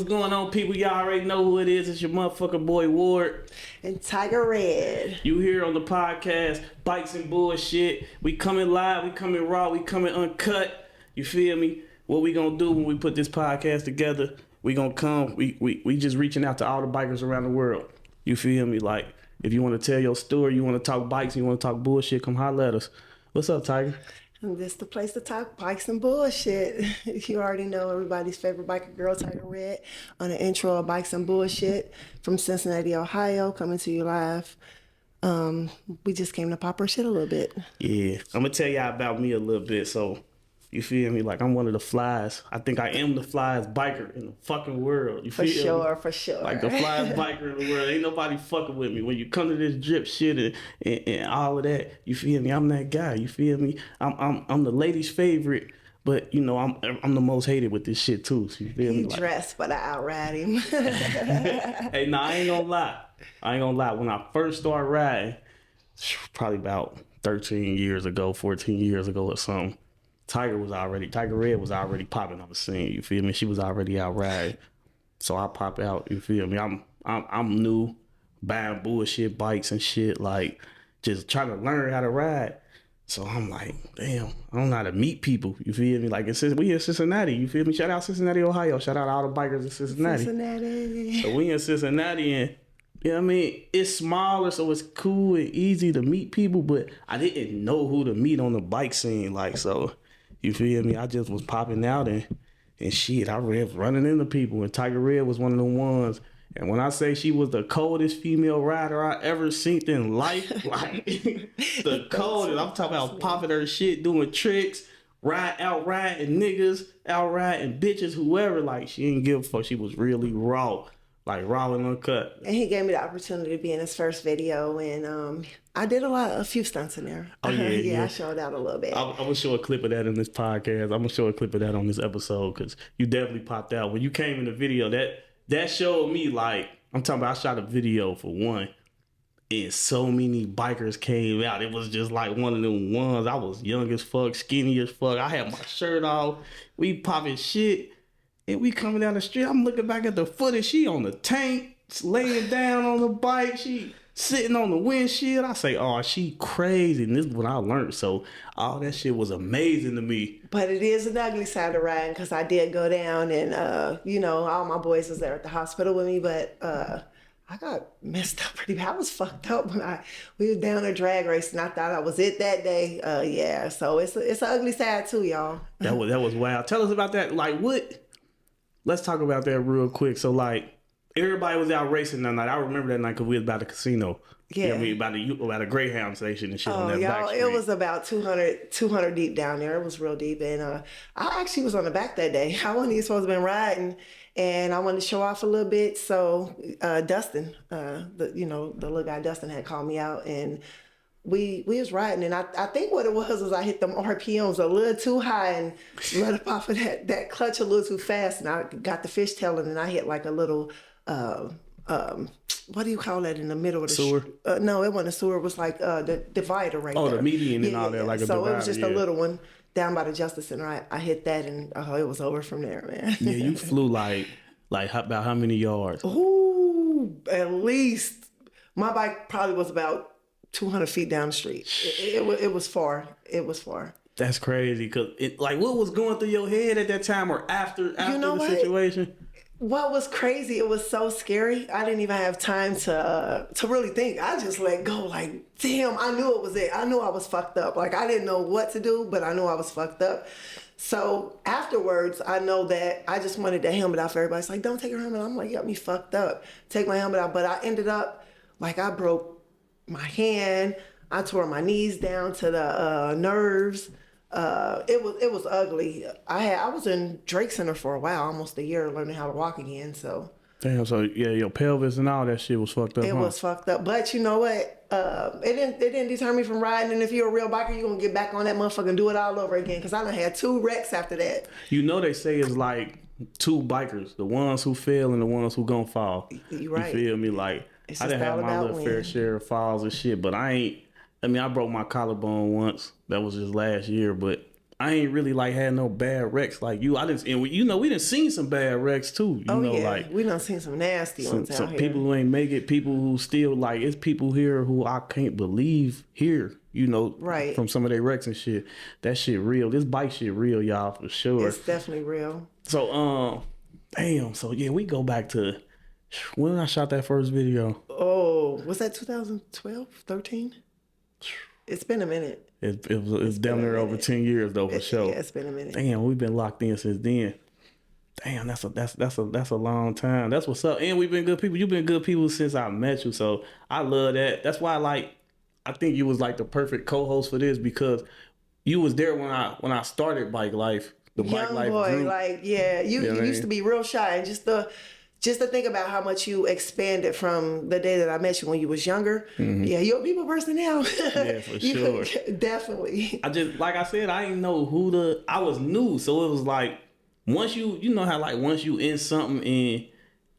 What's going on, people? Y'all already know who it is. It's your motherfucking boy Ward. And Tiger Red. You here on the podcast, Bikes and Bullshit. We coming live, we coming raw, we coming uncut. You feel me? What we gonna do when we put this podcast together? We gonna come, we just reaching out to all the bikers around the world. You feel me? Like, if you want to tell your story, you want to talk bikes, you want to talk bullshit, come holler at us. What's up, Tiger? This the place to talk bikes and bullshit. You already know everybody's favorite biker girl, Tiger Red, on the intro of Bikes and Bullshit from Cincinnati, Ohio, coming to you live. We just came to pop our shit a little bit. Yeah, I'm gonna tell y'all about me a little bit. So, you feel me? Like, I'm one of the flies. I think I am the flyest biker in the fucking world. You feel me? For sure. Like the flyest biker in the world. Ain't nobody fucking with me. When you come to this drip shit and all of that, you feel me? I'm that guy. You feel me? I'm the ladies' favorite, but you know I'm the most hated with this shit too. So you feel me? He dressed, but I outride him. Hey, nah, I ain't gonna lie. When I first started riding, probably about 13 years ago, 14 years ago or something, Tiger Red was already popping on the scene. You feel me? She was already out riding. So I pop out. You feel me? I'm new, buying bullshit bikes and shit, like just trying to learn how to ride. So I'm like, damn, I don't know how to meet people. You feel me? Like, we in Cincinnati. You feel me? Shout out Cincinnati, Ohio. Shout out all the bikers in Cincinnati. So we in Cincinnati, and you know what I mean? It's smaller, so it's cool and easy to meet people, but I didn't know who to meet on the bike scene. Like, so, you feel me? I just was popping out and shit. I was running into people, and Tiger Red was one of the ones. And when I say she was the coldest female rider I ever seen in life, like the coldest, I'm talking about popping her shit, doing tricks, out-riding niggas, out-riding bitches, whoever. Like, she didn't give a fuck. She was really raw. Like, raw and uncut. And he gave me the opportunity to be in his first video, and I did a few stunts in there. Oh, yeah. I showed out a little bit. I'm going to show a clip of that in this podcast. I'm going to show a clip of that on this episode, because you definitely popped out. When you came in the video, that showed me, like, I'm talking about, I shot a video for one, and so many bikers came out. It was just like one of them ones. I was young as fuck, skinny as fuck. I had my shirt off. We popping shit. And we coming down the street. I'm looking back at the footage. She on the tank, laying down on the bike. She sitting on the windshield. I say, oh, she crazy. And this is what I learned. So all that shit was amazing to me. But it is an ugly side of riding, because I did go down and, all my boys was there at the hospital with me. But I got messed up pretty bad. I was fucked up when we were down a drag race, and I thought I was it that day. Yeah, so it's an ugly side too, y'all. That was wild. Tell us about that. Like, what? Let's talk about that real quick. So, like, everybody was out racing that night. I remember that night because we was by the casino. Yeah. You know what I mean? About a Greyhound station and shit on that back street. It was about 200 deep down there. It was real deep. And I actually was on the back that day. I wasn't even supposed to have been riding, and I wanted to show off a little bit. So Dustin, the little guy Dustin, had called me out, and we was riding, and I think what it was I hit them RPMs a little too high and let up off of that clutch a little too fast, and I got the fishtailing, and I hit like a little what do you call that in the middle of the sewer? No, it wasn't a sewer. It was like the divider right there. Oh, the median and all that, like a divider. So it was just a little one down by the Justice Center. I hit that, and it was over from there, man. Yeah, you flew like about how many yards? Ooh, at least my bike probably was about 200 feet down the street. It was far. It was far. That's crazy. Cause what was going through your head at that time, or after the situation? What was crazy? It was so scary. I didn't even have time to really think. I just let go. Like, damn, I knew it was it. I knew I was fucked up. Like, I didn't know what to do, but I knew I was fucked up. So afterwards, I know that I just wanted the helmet off. Everybody's like, "Don't take your helmet." I'm like, "You got me fucked up. Take my helmet off." But I ended up like I broke my hand. I tore my knees down to the nerves. It was ugly. I was in Drake Center for a while, almost a year, learning how to walk again. So damn. So yeah, your pelvis and all that shit was fucked up. It was fucked up. But you know what? It didn't deter me from riding. And if you're a real biker, you're gonna get back on that motherfucker and do it all over again. Because I done had 2 wrecks after that. You know, they say it's like 2 bikers: the ones who fail and the ones who gonna fall. You right. You feel me? Like, I done had my little fair share of falls and shit, but I broke my collarbone once. That was just last year, but I ain't really like had no bad wrecks like you. I didn't, and we, you know, we done seen some bad wrecks too. You know, yeah, like we done seen some nasty ones out some here. people who ain't make it, people who still like, it's people here who I can't believe here. You know, Right. from some of their wrecks and shit. That shit real. This bike shit real, y'all, for sure. It's definitely real. So damn. So yeah, we go back to when I shot that first video. Oh, was that 2012, 13? It's been a minute. It's damn near over 10 years though, for sure. Yeah, it's been a minute. Damn, we've been locked in since then. Damn, that's a long time. That's what's up. And we've been good people. You've been good people since I met you. So I love that. That's why I think you was like the perfect co-host for this, because you was there when I started bike life. The bike Young life boy, group. like, yeah, you used to be real shy, and just to think about how much you expanded from the day that I met you when you was younger. Mm-hmm. Yeah, you're a people person now. Yeah, for sure. Definitely. I just, like I said, I didn't know I was new. So it was like, once you know how like once you in something and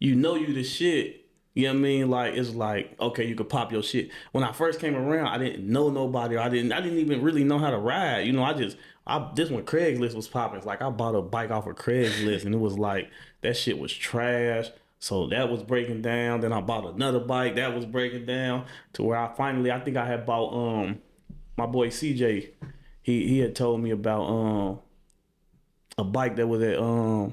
you know you the shit, you know what I mean? Like, it's like, okay, you could pop your shit. When I first came around, I didn't know nobody. I didn't even really know how to ride. You know, this when Craigslist was popping. It's like I bought a bike off of Craigslist and it was like, that shit was trash. So that was breaking down. Then I bought another bike that was breaking down to where I think I had bought, my boy CJ, he had told me about, a bike that was at,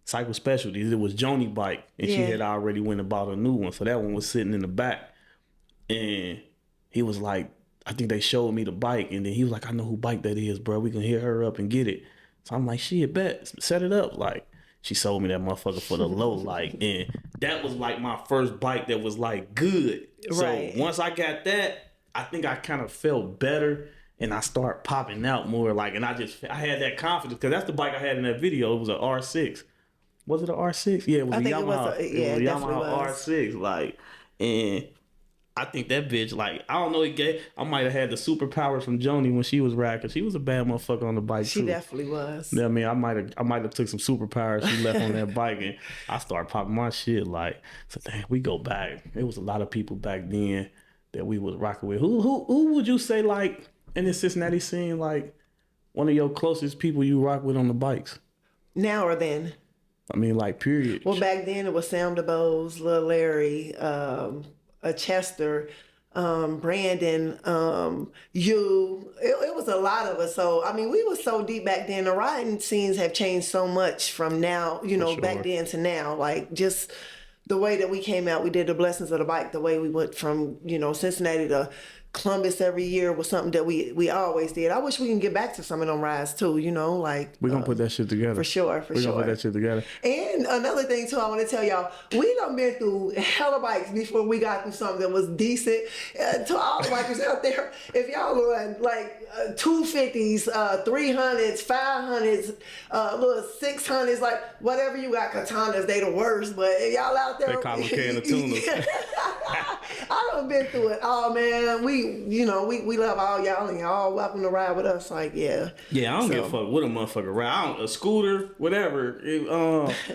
Cycle Specialties. It was Joni bike, and she had already went and bought a new one. So that one was sitting in the back, and he was like, I think they showed me the bike, and then he was like, I know who bike that is, bro. We can hit her up and get it. So I'm like, shit, bet, set it up. Like, she sold me that motherfucker for the low, like, and that was like my first bike that was like good. Right. So once I got that, I think I kind of felt better. And I start popping out more, like, and I had that confidence, because that's the bike I had in that video. It was an R6. Was it an R6? Yeah, it was a Yamaha. It was a Yamaha R6, like, and I think that bitch, like, I don't know, I might have had the superpowers from Joni when she was riding, because she was a bad motherfucker on the bike too. She definitely was. Yeah, I mean, I might have took some superpowers she left on that bike, and I started popping my shit, like, so damn, we go back. It was a lot of people back then that we was rocking with. Who would you say, like, in the Cincinnati scene, like, one of your closest people you rock with on the bikes? Now or then? I mean, like, period. Well, back then it was Sam DeBose, Lil Larry, Chester, Brandon, you. It was a lot of us. So, I mean, we were so deep back then. The riding scenes have changed so much from now, you know, back then to now. Like, just the way that we came out, we did the Blessings of the Bike, the way we went from, you know, Cincinnati to Columbus every year was something that we always did. I wish we can get back to some of them rides too, you know, like. We're going to put that shit together. For sure. We're going to put that shit together. And another thing too, I want to tell y'all, we done been through hella bikes before we got through something that was decent. To all the bikers out there, if y'all run like 250s, 300s, 500s, little 600s, like whatever you got, katanas, they the worst. But if y'all out there. They call them can of tuna. I done been through it. Oh man, we love all y'all and y'all welcome to ride with us. Like, yeah. Yeah, I don't give a fuck what a motherfucker ride. A scooter, whatever.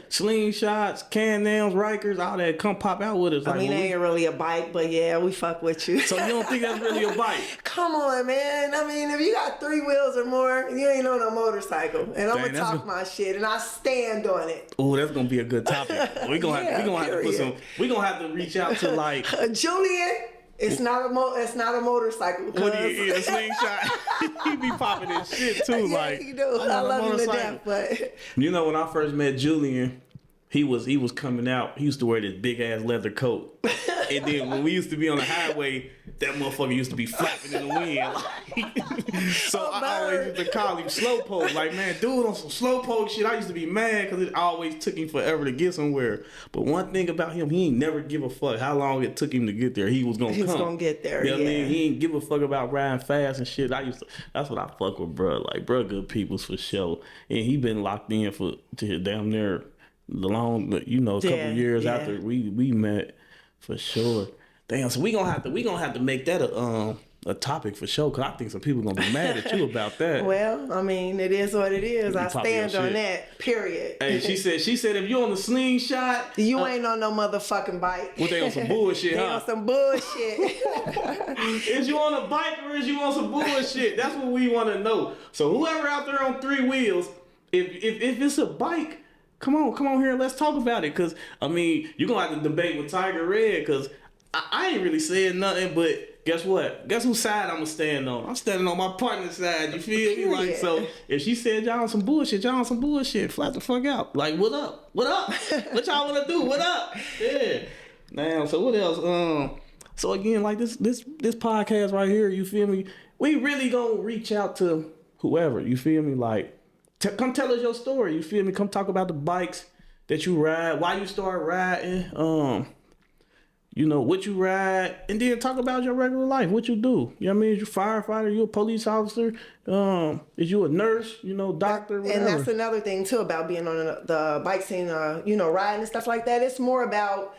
Slingshots, Can-Nams, Rikers, all that, come pop out with us. I mean, it ain't really a bike, but yeah, we fuck with you. So you don't think that's really a bike? Come on, man. I mean, if you got 3 wheels or more, you ain't on a motorcycle. And I'm gonna talk my shit, and I stand on it. Oh, that's gonna be a good topic. We're gonna have to reach out to like Julian. It's not a motorcycle. What do you eat? A slingshot? He be popping his shit too. Yeah, like, he do. I love him to death, but you know, when I first met Julian, he was coming out. He used to wear this big ass leather coat. And then when we used to be on the highway, that motherfucker used to be flapping in the wind. So I always used to call him slowpoke. Like, man, dude, on some slowpoke shit, I used to be mad because it always took him forever to get somewhere. But one thing about him, he ain't never give a fuck how long it took him to get there. He was gonna come. He was gonna get there. You know what I mean? He ain't give a fuck about riding fast and shit. That's what I fuck with, bro. Like, bro, good peoples for sure. And he been locked in to damn near the long, couple years after we met. For sure. Damn, so we gonna have to make that a topic for sure, because I think some people gonna be mad at you about that. Well, I mean, it is what it is. I stand on that, period. Hey, she said if you on the slingshot, you ain't on no motherfucking bike. Well, they on some bullshit, They huh? on some bullshit. Is you on a bike or is you on some bullshit? That's what we want to know. So whoever out there on 3 wheels, if it's a bike, come on here and let's talk about it. Cause I mean, you're gonna have to debate with Tiger Red, cause I ain't really saying nothing, but guess what? Guess whose side I'm gonna stand on? I'm standing on my partner's side. You feel me? Like, so if she said y'all on some bullshit, flat the fuck out. Like, what up? What up? What y'all wanna do? What up? Yeah. Now, so what else? So again, like this podcast right here, you feel me? We really gonna reach out to whoever, you feel me? Like, come tell us your story, you feel me? Come talk about the bikes that you ride, why you start riding, you know, what you ride, and then talk about your regular life, what you do. You know what I mean? Is you a firefighter? You a police officer? Is you a nurse? You know, doctor? Whatever. And that's another thing too about being on the bike scene, you know, riding and stuff like that. It's more about,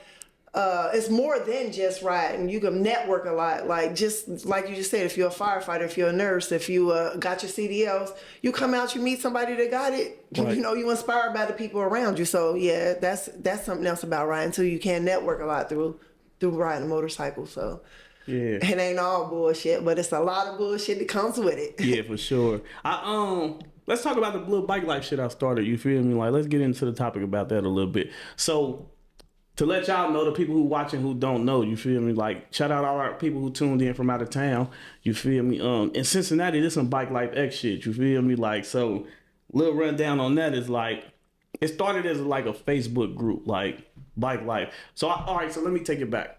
it's more than just riding. You can network a lot. Like, just like you just said, if you're a firefighter, if you're a nurse, if you got your CDLs, you come out, you meet somebody that got it. Right. You know, you inspired by the people around you. So yeah, that's something else about riding too. You can network a lot through riding a motorcycle. So yeah, it ain't all bullshit, but it's a lot of bullshit that comes with it. Yeah, for sure. Let's talk about the little bike life shit I started. You feel me? Like, let's get into the topic about that a little bit. So, to let y'all know, the people who watching who don't know, you feel me? Like, shout out all our people who tuned in from out of town. You feel me? In Cincinnati, there's some Bike Life X shit. You feel me? Like, so, little rundown on that is like, it started as like a Facebook group, like Bike Life. So, all right, so let me take it back.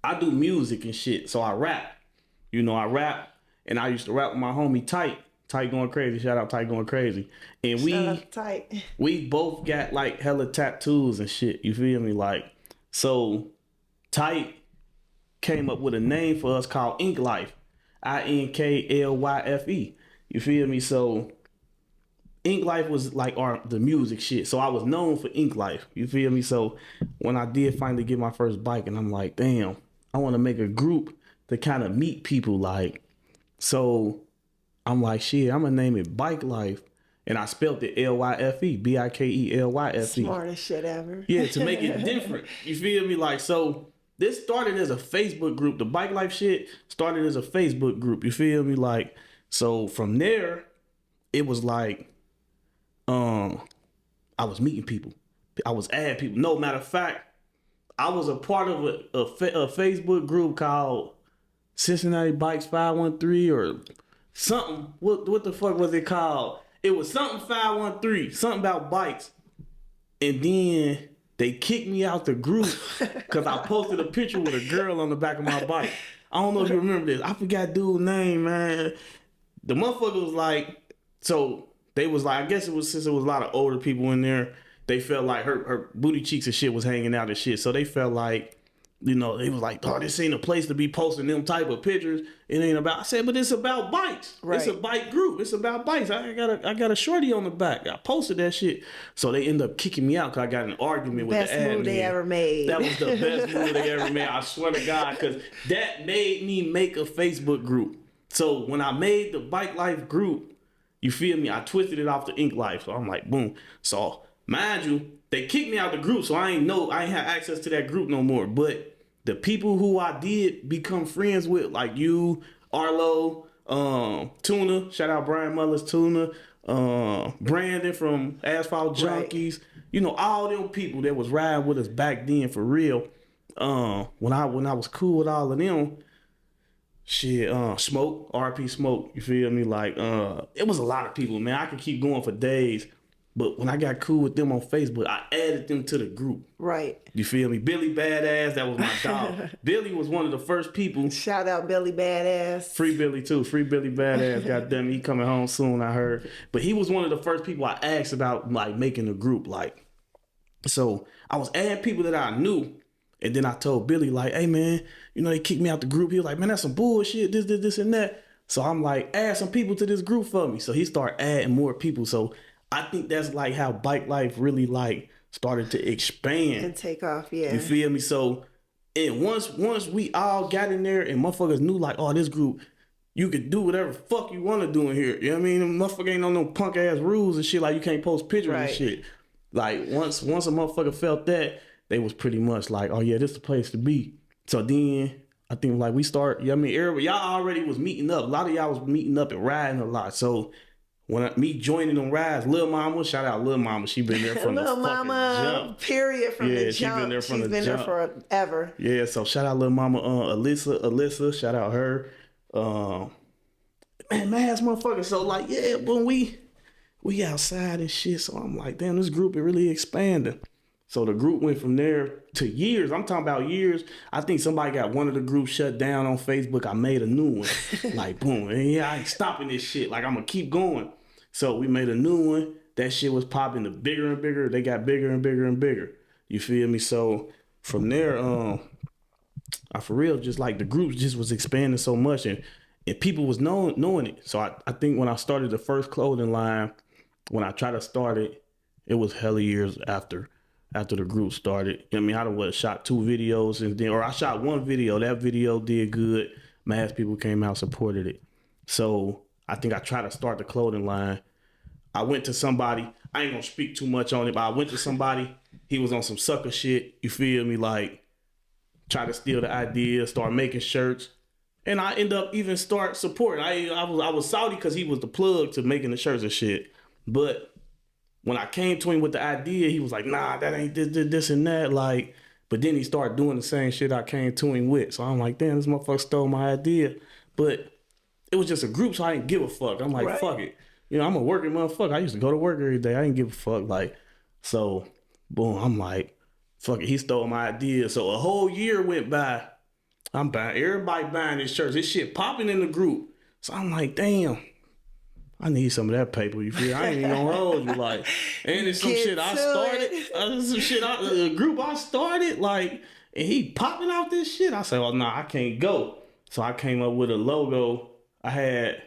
I do music and shit, so I rap. You know, I rap, and I used to rap with my homie Tight Going Crazy. Shout out Tight Going Crazy. And we both got like hella tattoos and shit. You feel me? Like, so Tight came up with a name for us called Ink Life. INKLYFE. You feel me? So Ink Life was like the music shit. So I was known for Ink Life. You feel me? So when I did finally get my first bike, and I'm like, damn, I want to make a group to kind of meet people. Like, so I'm like, shit, I'm gonna name it Bike Life. And I spelled it L-Y-F-E, B-I-K-E-L-Y-F-E. Smartest shit ever. Yeah, to make it different. You feel me? Like, so this started as a Facebook group. The Bike Life shit started as a Facebook group. You feel me? Like, so from there, it was like, I was meeting people. I was adding people. No, matter of fact, I was a part of a Facebook group called Cincinnati Bikes 513 or something. What the fuck was it called? It was something 513, something about bikes. And then they kicked me out the group because I posted a picture with a girl on the back of my bike. I don't know if you remember this. I forgot dude's name, man. The motherfucker was like, so they was like, I guess it was, since it was a lot of older people in there, they felt like her booty cheeks and shit was hanging out and shit. So they felt like, you know, they was like, oh, this ain't a place to be posting them type of pictures. It ain't about, I said, but it's about bikes. Right. It's a bike group. It's about bikes. I got a shorty on the back. I posted that shit. So they end up kicking me out because I got an argument with the admin. Best move they ever made. That was the best move they ever made. I swear to God, because that made me make a Facebook group. So when I made the Bike Life group, you feel me? I twisted it off the Ink Life. So I'm like, boom. So mind you, they kicked me out the group. So I ain't have access to that group no more. But the people who I did become friends with, like you, Arlo, Tuna, shout out Brian Muller's Tuna, Brandon from Asphalt Junkies, right. You know, all them people that was riding with us back then for real. When I was cool with all of them, shit, Smoke, RP Smoke, you feel me? Like, it was a lot of people, man. I could keep going for days. But when I got cool with them on Facebook, I added them to the group. Right. You feel me? Billy Badass, that was my dog. Billy was one of the first people. Shout out Billy Badass. Free Billy too. Free Billy Badass. Goddamn, he coming home soon, I heard. But he was one of the first people I asked about like making a group. Like, so I was adding people that I knew. And then I told Billy, like, hey man, you know, they kicked me out the group. He was like, man, that's some bullshit, this and that. So I'm like, add some people to this group for me. So he started adding more people. So I think that's like how Bike Life really like started to expand and take off. Yeah, you feel me? So And once we all got in there and motherfuckers knew like, oh, this group, you could do whatever fuck you want to do in here. You know what I mean? Motherfucker ain't on no punk ass rules and shit like you can't post pictures and shit. Like once a motherfucker felt that, they was pretty much like, oh yeah, this the place to be. So then I think like we start, you know what I mean, everybody, y'all already was meeting up. A lot of y'all was meeting up and riding a lot. So when me joining them rides, Lil Mama, shout out Lil Mama, she been there from the fucking jump. Period, from the jump. She been there from the jump. She's been there forever. Yeah, so shout out Lil Mama, Alyssa, shout out her. Man, ass motherfucker. So like, yeah, when we outside and shit. So I'm like, damn, this group is really expanding. So the group went from there to years. I'm talking about years. I think somebody got one of the groups shut down on Facebook. I made a new one. Like, boom. And yeah, I ain't stopping this shit. Like, I'm going to keep going. So we made a new one. That shit was popping to bigger and bigger. They got bigger and bigger and bigger. You feel me? So from there, I for real, just like the group just was expanding so much. And people was knowing it. So I think when I started the first clothing line, when I tried to start it, it was hella years after the group started. I mean, I shot 2 videos and then, or I shot 1 video. That video did good. Mass people came out, supported it. So I think I tried to start the clothing line. I went to somebody, I ain't gonna speak too much on it, but I went to somebody, he was on some sucker shit, you feel me? Like, try to steal the idea, start making shirts. And I end up even start supporting. I was salty because he was the plug to making the shirts and shit. But when I came to him with the idea, he was like, nah, that ain't this and that. Like, but then he started doing the same shit I came to him with. So I'm like, damn, this motherfucker stole my idea. But it was just a group, so I didn't give a fuck. I'm like, fuck it. You know, I'm a working motherfucker. I used to go to work every day. I didn't give a fuck. Like, so, boom, I'm like, fuck it. He stole my idea. So a whole year went by. I'm buying, everybody buying this shirts. This shit popping in the group. So I'm like, damn. I need some of that paper, you feel? I ain't even gonna hold you, like, and it's some shit I started, some shit, a group I started, like, and he popping out this shit. I said, well, nah, I can't go. So I came up with a logo. I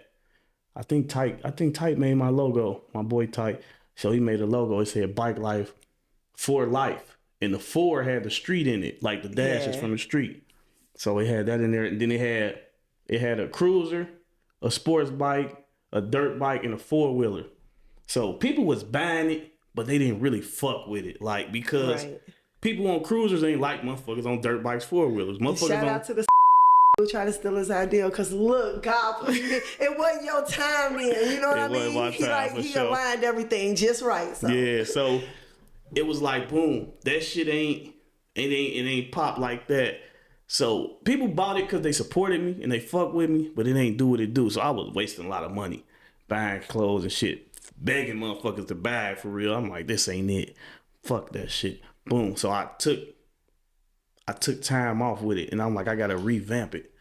think Type made my logo, my boy Type. So he made a logo. It said Bike Life for Life. And the 4 had the street in it, like the dash is from the street. So it had that in there. And then it had a cruiser, a sports bike, a dirt bike, and a 4-wheeler. So people was buying it, but they didn't really fuck with it. Like, because people on cruisers ain't like motherfuckers on dirt bikes, 4-wheelers. Shout out to the who tried to steal his idea, because look, God, it wasn't your time then. You know what I mean? He aligned everything just right. So. Yeah, so it was like, boom, that shit ain't pop like that. So people bought it because they supported me and they fuck with me, but it ain't do what it do. So I was wasting a lot of money buying clothes and shit, begging motherfuckers to buy it for real. I'm like, this ain't it. Fuck that shit. Boom. So I took time off with it, and I'm like, I gotta revamp it.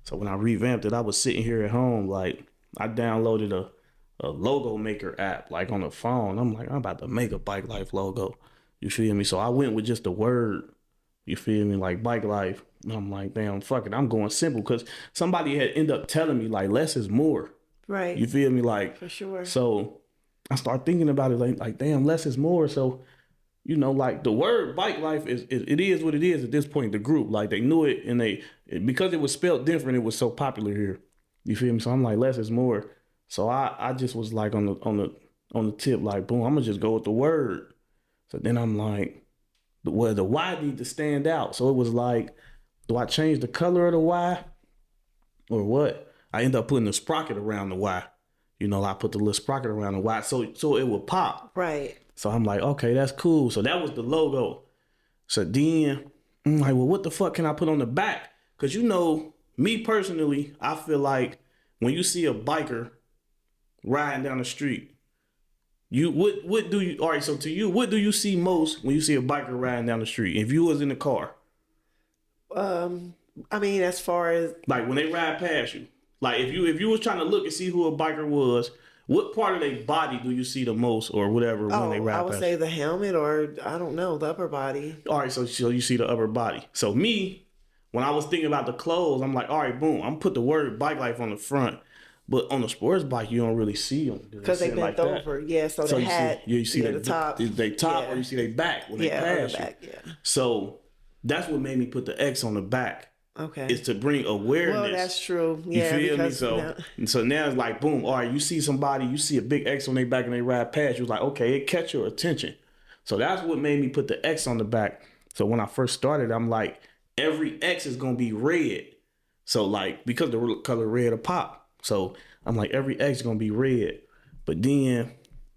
So when I revamped it, I was sitting here at home, like, I downloaded a logo maker app, like, on the phone. I'm like, I'm about to make a Bike Life logo. You feel me? So I went with just the word, you feel me, like Bike Life. And I'm like, damn, fuck it, I'm going simple, because somebody had ended up telling me, like, less is more. Right. You feel me? Like, for sure. So I start thinking about it, like damn, less is more. So, you know, like, the word Bike Life it is what it is at this point. The group, like, they knew it, and because it was spelled different, it was so popular here. You feel me? So I'm like, less is more. So I just was like on the tip, like, boom, I'm gonna just go with the word. So then I'm like, the Y need to stand out. So it was like, do I change the color of the Y or what? I end up putting a sprocket around the Y. You know, I put the little sprocket around the Y so it would pop. Right. So I'm like, okay, that's cool. So that was the logo. So then I'm like, well, what the fuck can I put on the back? Because, you know, me personally, I feel like when you see a biker riding down the street, what do you, all right, so to you, what do you see most when you see a biker riding down the street? If you was in the car? I mean, as far as, like, when they ride past you, like, if you was trying to look and see who a biker was, what part of their body do you see the most, or whatever, when they ride past? I would say the helmet, or I don't know, the upper body. All right, so you see the upper body. So me, when I was thinking about the clothes, I'm like, all right, boom, I'm put the word Bike Life on the front, but on the sports bike, you don't really see them because they bent like over. Yeah, so you see the top, they top, or you see they back when they pass you. Yeah. So That's what made me put the X on the back. Okay. Is to bring awareness. Well, that's true. Yeah, you feel me? So now it's like, boom, all right, you see somebody, you see a big X on their back and they ride past, you was like, okay, it catch your attention. So that's what made me put the X on the back. So when I first started, I'm like, every X is gonna be red. So like, because the color red will pop. So I'm like, every X is gonna be red. But then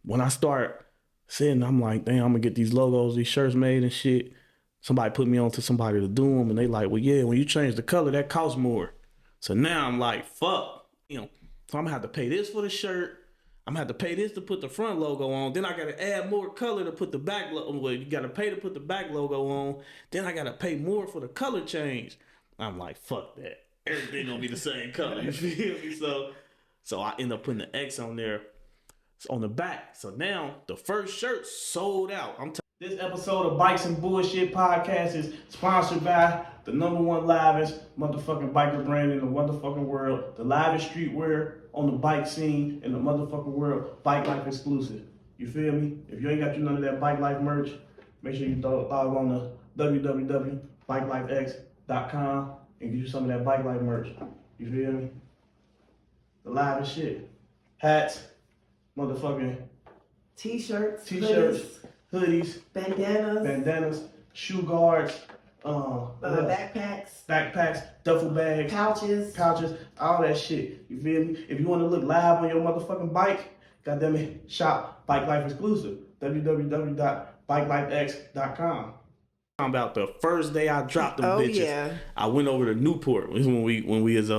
when I start sitting, I'm like, damn, I'm gonna get these logos, these shirts made and shit. Somebody put me on to somebody to do them, and they like, well, yeah, when you change the color, that costs more. So now I'm like, fuck, so I'm gonna have to pay this for the shirt. I'm gonna have to pay this to put the front logo on. Then I gotta add more color to put the back logo. Well, you gotta pay to put the back logo on. Then I gotta pay more for the color change. I'm like, fuck that. Everything gonna be the same color. You feel me? So I end up putting the X on there, on the back. So now the first shirt sold out. This episode of Bikes and Bullshit podcast is sponsored by the #1 livest motherfucking biker brand in the motherfucking world, the livest streetwear on the bike scene in the motherfucking world, Bike Life exclusive. You feel me? If you ain't got you none of that Bike Life merch, make sure you log on to www.bikelifex.com and get you some of that Bike Life merch. You feel me? The livest shit. Hats, motherfucking T-shirts, hoodies, bandanas, shoe guards, backpacks, duffel bags, pouches, all that shit. You feel me? If you want to look live on your motherfucking bike, goddamn it, shop Bike Life exclusive. www.bikelifex.com. About the first day I dropped them bitches. Yeah. I went over to Newport. This is when we was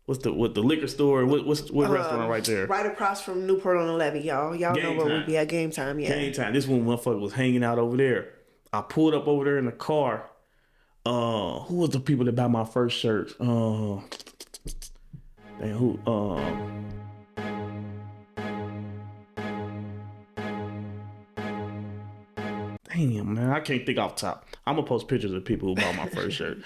what's the liquor store? What restaurant right there? Right across from Newport on the Levee, y'all. Y'all know where we be at Game Time, yeah. Game Time. This one motherfucker was hanging out over there. I pulled up over there in the car. Who was the people that bought my first shirt? Damn, who? Damn, man, I can't think off top. I'm gonna post pictures of people who bought my first shirt.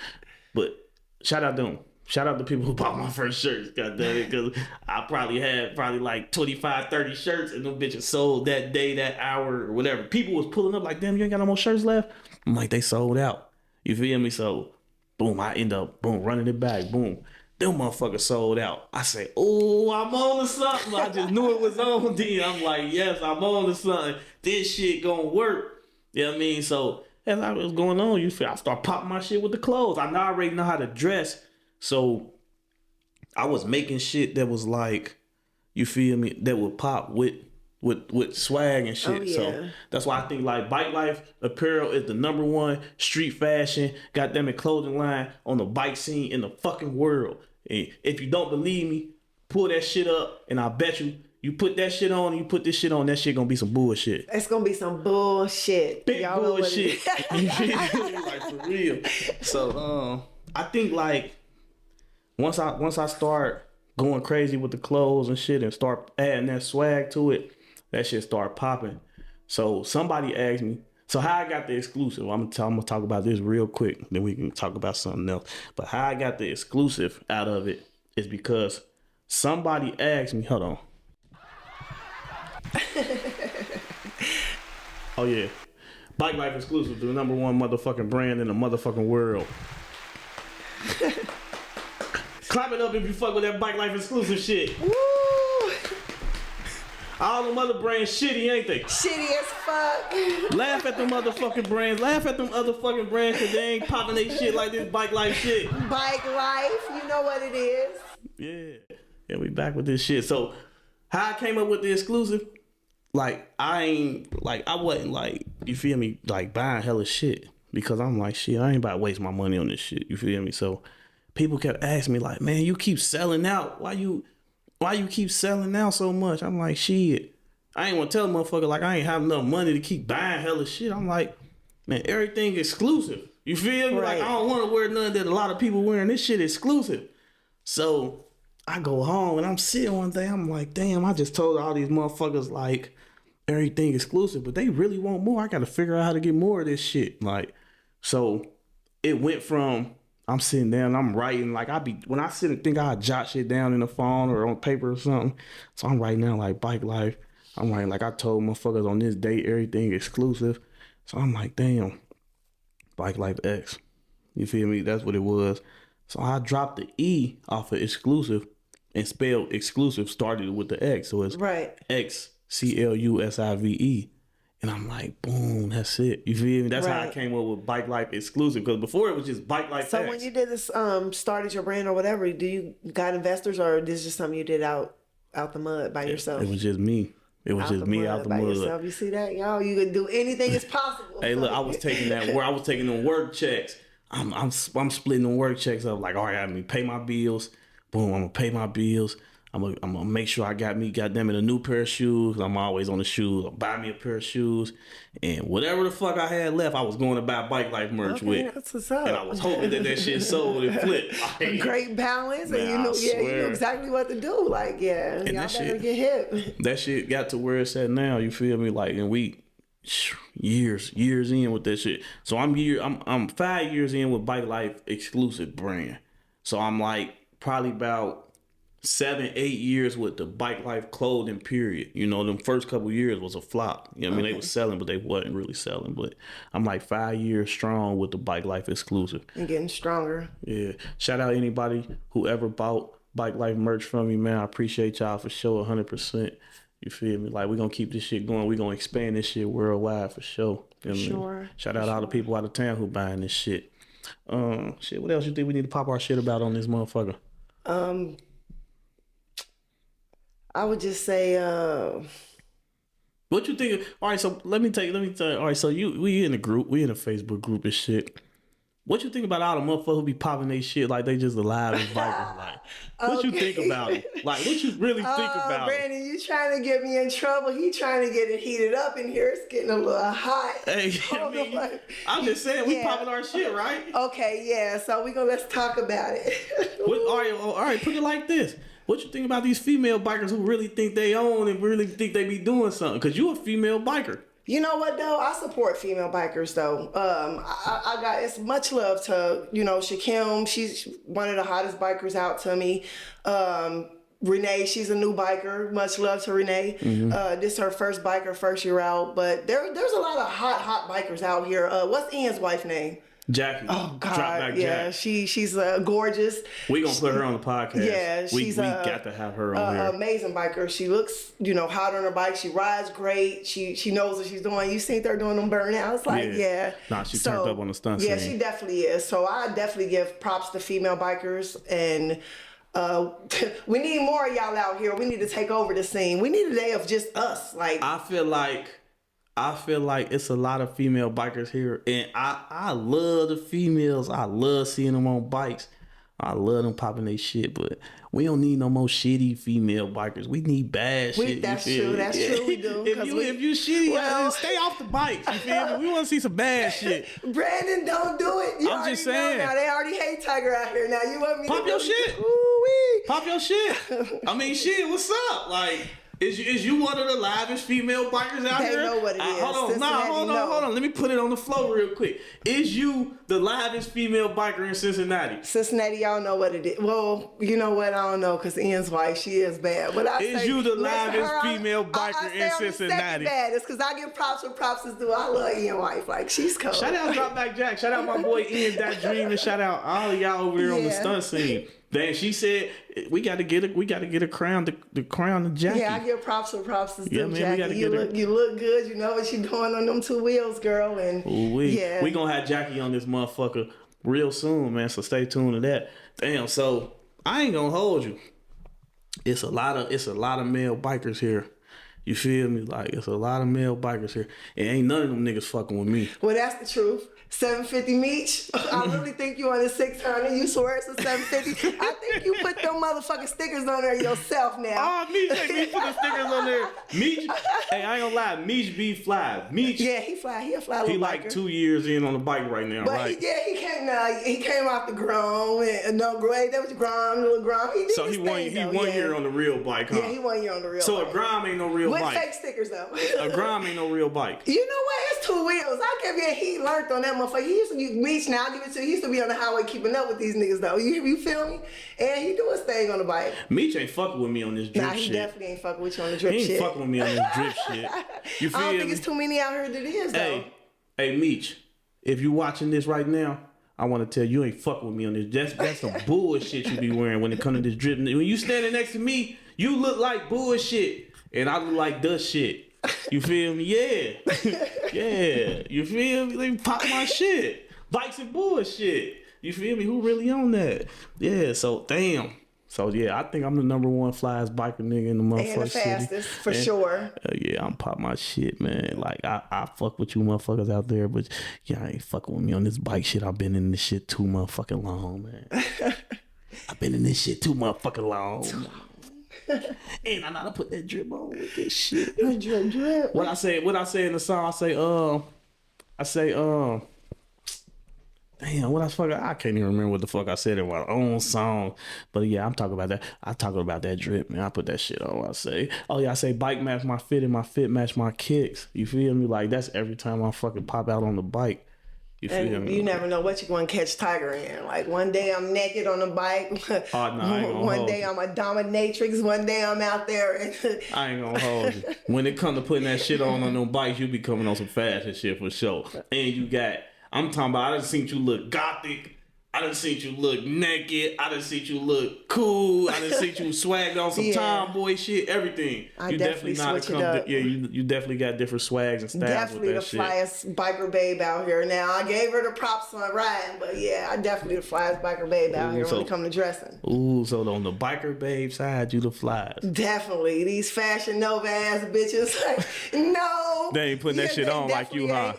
But shout out to them. Shout out to people who bought my first shirts, goddamn it, because I probably had like 25, 30 shirts, and them bitches sold that day, that hour, or whatever. People was pulling up like, damn, you ain't got no more shirts left? I'm like, they sold out. You feel me? So, boom, I end up, running it back, boom. Them motherfuckers sold out. I say, oh, I'm on to something. I just knew it was on then. I'm like, yes, I'm on to something. This shit gonna work. You know what I mean? So, as I was going on, you feel, I start popping my shit with the clothes. I already know how to dress. So I was making shit that was like, you feel me, that would pop with swag and shit. Oh, yeah. So that's why I think like Bike Life apparel is the #1 street fashion, goddamn it, clothing line on the bike scene in the fucking world. And if you don't believe me, pull that shit up and I bet you put that shit on and you put this shit on, that shit gonna be some bullshit. It's gonna be some bullshit. Big y'all bullshit. Like for real. So I think like once I start going crazy with the clothes and shit and start adding that swag to it, that shit start popping. So somebody asked me, so how I got the exclusive. I'm gonna talk about this real quick, then we can talk about something else. But how I got the exclusive out of it is because somebody asked me, hold on. Oh yeah. Bike Life exclusive, the #1 motherfucking brand in the motherfucking world. Clap it up if you fuck with that Bike Life exclusive shit. Woo! All them other brands shitty, ain't they? Shitty as fuck. Laugh at them motherfucking brands. Laugh at them other fucking brands because they ain't popping they shit like this Bike Life shit. Bike Life, you know what it is. Yeah, we back with this shit. So how I came up with the exclusive, like I wasn't like, you feel me, like buying hella shit because I'm like, shit, I ain't about to waste my money on this shit. You feel me? So people kept asking me like, man, you keep selling out. Why you keep selling out so much? I'm like, shit. I ain't want to tell a motherfucker like I ain't have enough money to keep buying hella shit. I'm like, man, everything exclusive. You feel me? Right. Like I don't want to wear nothing that a lot of people wearing. This shit exclusive. So I go home and I'm sitting one day. I'm like, damn, I just told all these motherfuckers like everything exclusive, but they really want more. I got to figure out how to get more of this shit. Like, so it went from, I'm sitting down, I'm writing, like when I sit and think I jot shit down in the phone or on paper or something. So I'm writing down like Bike Life. I'm writing like I told motherfuckers on this date, everything exclusive. So I'm like, damn, Bike Life X. You feel me? That's what it was. So I dropped the E off of exclusive and spelled exclusive, started with the X. So it's Right. XCLUSIVE. And I'm like, boom, that's it. You feel me? That's how I Right. came up with Bike Life exclusive. Because before it was just Bike Life So X. when you did this, started your brand or whatever, do you got investors or this is just something you did out the mud by yourself? It was just me. It was just me out the by mud. yourself. You see that, y'all? You can do anything is possible. Hey, look, I was taking them work checks. I'm splitting the work checks up. Like, all right, I mean, pay my bills. Boom, I'm gonna pay my bills. I'm gonna make sure I got them in a new pair of shoes. I'm always on the shoes. I'll buy me a pair of shoes, and whatever the fuck I had left, I was going to buy Bike Life merch with. That's what's up. And I was hoping that shit sold and flipped. Like, Great balance, man, and you know exactly what to do. Like, yeah, and y'all that better shit, get hip. That shit got to where it's at now. You feel me? Like, and we years in with that shit. So I'm 5 years in with Bike Life exclusive brand. So I'm like probably about 7-8 years with the Bike Life clothing period. You know, them first couple years was a flop. You know what I mean? They was selling, but they wasn't really selling. But I'm like 5 years strong with the Bike Life exclusive. And getting stronger. Yeah. Shout out anybody who ever bought Bike Life merch from me, man. I appreciate y'all for sure 100%. You feel me? Like, we're going to keep this shit going. We're going to expand this shit worldwide for sure. You know what I mean? Shout out all the people out of town who buying this shit. Shit, what else you think we need to pop our shit about on this motherfucker? I would just say, what you think? All right, so let me tell you. All right, so we in a group, we in a Facebook group and shit. What you think about all the motherfuckers who be popping they shit like they just alive as Vikings? Like, what you think about it? Like, what you really think about Brandon, you trying to get me in trouble? He trying to get it heated up in here. It's getting a little hot. it? Hey, I'm just saying, we popping our shit, right? Okay, yeah. So let's talk about it. All right, put it like this. What you think about these female bikers who really think they own and really think they be doing something? Because you a female biker. You know what though? I support female bikers though. I got it's much love to Shakim. She's one of the hottest bikers out to me. Renee, she's a new biker. Much love to Renee. Mm-hmm. This is her first year out. But there's a lot of hot bikers out here. What's Ian's wife's name? Jackie. Oh God, Drop back yeah, Jack. she's gorgeous. We gonna put her on the podcast. Yeah, we got to have her on here. Amazing biker. She looks, hot on her bike. She rides great. She knows what she's doing. You seen her doing them burnouts, like yeah. Nah, she turned up on the stunt scene. Yeah, she definitely is. So I definitely give props to female bikers and. We need more of y'all out here. We need to take over the scene. We need a day of just us. Like I feel like it's a lot of female bikers here, and I love the females. I love seeing them on bikes. I love them popping their shit, but we don't need no more shitty female bikers. We need bad shit. That's true. That's true. We do. if you shitty, stay off the bikes. You feel me? We want to see some bad shit. Brandon, don't do it. You I'm just saying. Now they already hate Tiger out here. Now you want me pop to your shit? Ooh-wee. Pop your shit. I mean, shit. What's up? Like. Is you one of the livest female bikers out they here? They know what it is. Hold on. Let me put it on the flow real quick. Is you the livest female biker in Cincinnati? Cincinnati, y'all know what it is. Well, you know what? I don't know because Ian's wife, she is bad. But is you the livest female biker in Cincinnati? It's because I give props where props is due. I love Ian's wife. Like she's cold. Shout out Drop Back Jack. Shout out my boy Ian That Dream, and shout out all of y'all over there on the stunt scene. Then she said we got to get a crown, the crown of Jackie. Yeah, I give props where props is due, man, Jackie. You look good. You know what you're doing on them two wheels, girl. And we gonna have Jackie on this motherfucker real soon, man. So stay tuned to that. Damn. So I ain't gonna hold you. It's a lot of male bikers here. You feel me? Like it's a lot of male bikers here, and ain't none of them niggas fucking with me. Well, that's the truth. 750 Meech. I really think you on the 600. You swear it's a 750. I think you put them motherfucking stickers on there yourself now. Oh, Meech put the stickers on there. Meech, hey, I ain't gonna lie. Meech be fly. Meech. Yeah, he fly. He a fly little biker. He like 2 years in on the bike right now, but right? He came off the Grom. No, great. That was Grom, little Grom. He did so he won year on the real bike, huh? Yeah, he 1 year on the real bike. So a Grom ain't no real bike. With fake stickers, though. A Grom ain't no real bike. You know what? It's 2 wheels. I kept getting he learned on that motherfucker. He used to use Meech now. I'll give it to you. He used to be on the highway keeping up with these niggas, though. You feel me? And he do his thing on the bike. Meech ain't fucking with me on this drip shit. Nah, he definitely ain't fucking with you on the drip shit. He ain't fucking with me on this drip shit. You feel I don't me? think it's too many out here that is, though. Hey, Meech. if you watching this right now, I want to tell you ain't fuck with me on this. That's some bullshit you be wearing when it comes to this drip. When you standing next to me, you look like bullshit, and I look like the shit. You feel me? Yeah. Yeah. You feel me? Let me pop my shit. Bikes and bullshit. You feel me? Who really on that? Yeah, so damn. So yeah, I think I'm the number one flyest biker nigga in the motherfucking And the fastest, for sure. Yeah, I'm pop my shit, man. Like I fuck with you motherfuckers out there, but yeah, I ain't fucking with me on this bike shit. I've been in this shit too motherfucking long, man. I've been in this shit too motherfucking long. And I know how to put that drip on with this shit. Drip. What I say in the song, I say, damn, what I can't even remember what the fuck I said in my own song. But yeah, I'm talking about that. I talk about that drip, man. I put that shit on. I say bike match my fit and my fit match my kicks. You feel me? Like that's every time I fucking pop out on the bike. You feel me? You never know what you're going to catch Tiger in. Like one day I'm naked on the bike. Oh, no, I ain't gonna one day I'm a dominatrix. One day I'm out there. I ain't gonna hold you. When it comes to putting that shit on them bikes, you be coming on some fast and shit for sure. And I'm talking about, I done seen you look gothic. I done seen you look naked. I done seen you look cool. I done seen you swagged on some tomboy shit. Everything. I definitely switch it up. Yeah, you definitely got different swags and styles. Definitely with that the flyest biker babe out here. Now I gave her the props on riding, but yeah, I definitely the flyest biker babe out here when it comes to dressing. Ooh, so on the biker babe side, you the flyest. Definitely. These fashion Nova ass bitches, like, no. They ain't putting that shit on like you, huh?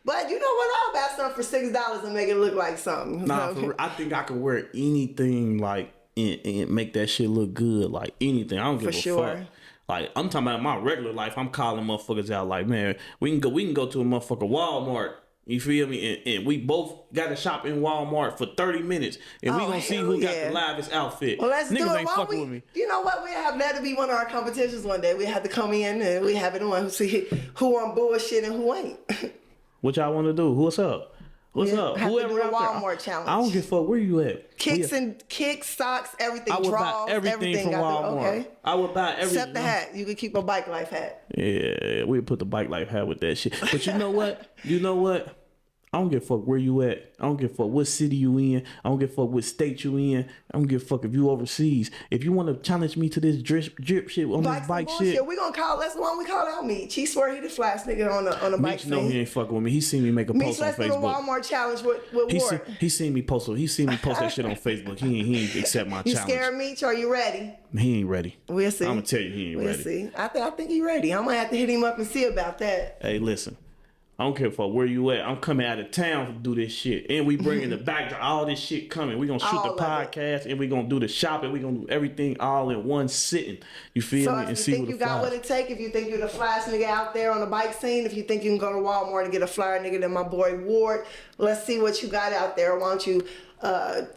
But you know what? I'll buy something for $6 and make it look like something. Nah, I think I could wear anything like and make that shit look good. Like anything. I don't give a fuck. Like I'm talking about my regular life. I'm calling motherfuckers out like, man, we can go to a motherfucker Walmart. You feel me? And we both got to shop in Walmart for 30 minutes. And we gonna see who got the livest outfit. Well, let's Niggas do it. ain't fucking with me. You know what? We have that to be one of our competitions one day. We have to come in and we have it on see who on bullshit and who ain't. What y'all want to do? What's up? What's up? Whoever out there. Walmart challenge. I don't give a fuck where you at. Kicks, socks, everything. I would draws, buy everything from Walmart. Okay. I would buy everything. Except the hat. You could keep a bike life hat. Yeah, we put the bike life hat with that shit. But you know what? I don't give a fuck where you at. I don't give a fuck what city you in. I don't give a fuck what state you in. I don't give a fuck if you overseas. If you want to challenge me to this drip shit on this bike shit. We gonna call, that's the one we call out Meech. He swear he the flyest nigga on the bike scene. No, he ain't fucking with me. He seen me make a post on Facebook. Let's do a Walmart challenge with Ward. He seen me post that shit on Facebook. He ain't accept my challenge. You scared, Meech? Are you ready? He ain't ready. We'll see. I'm gonna tell you he ain't ready. We'll see. I think he ready. I'm gonna have to hit him up and see about that. Hey, listen. I don't care for where you at. I'm coming out of town to do this shit. And we bringing the back all this shit coming. We gonna shoot all the podcast and we gonna do the shopping. We gonna do everything all in one sitting. You feel me? And see what the think you got what it take, if you think you're the flyest nigga out there on the bike scene, if you think you can go to Walmart and get a flyer nigga than my boy Ward, let's see what you got out there. Why don't you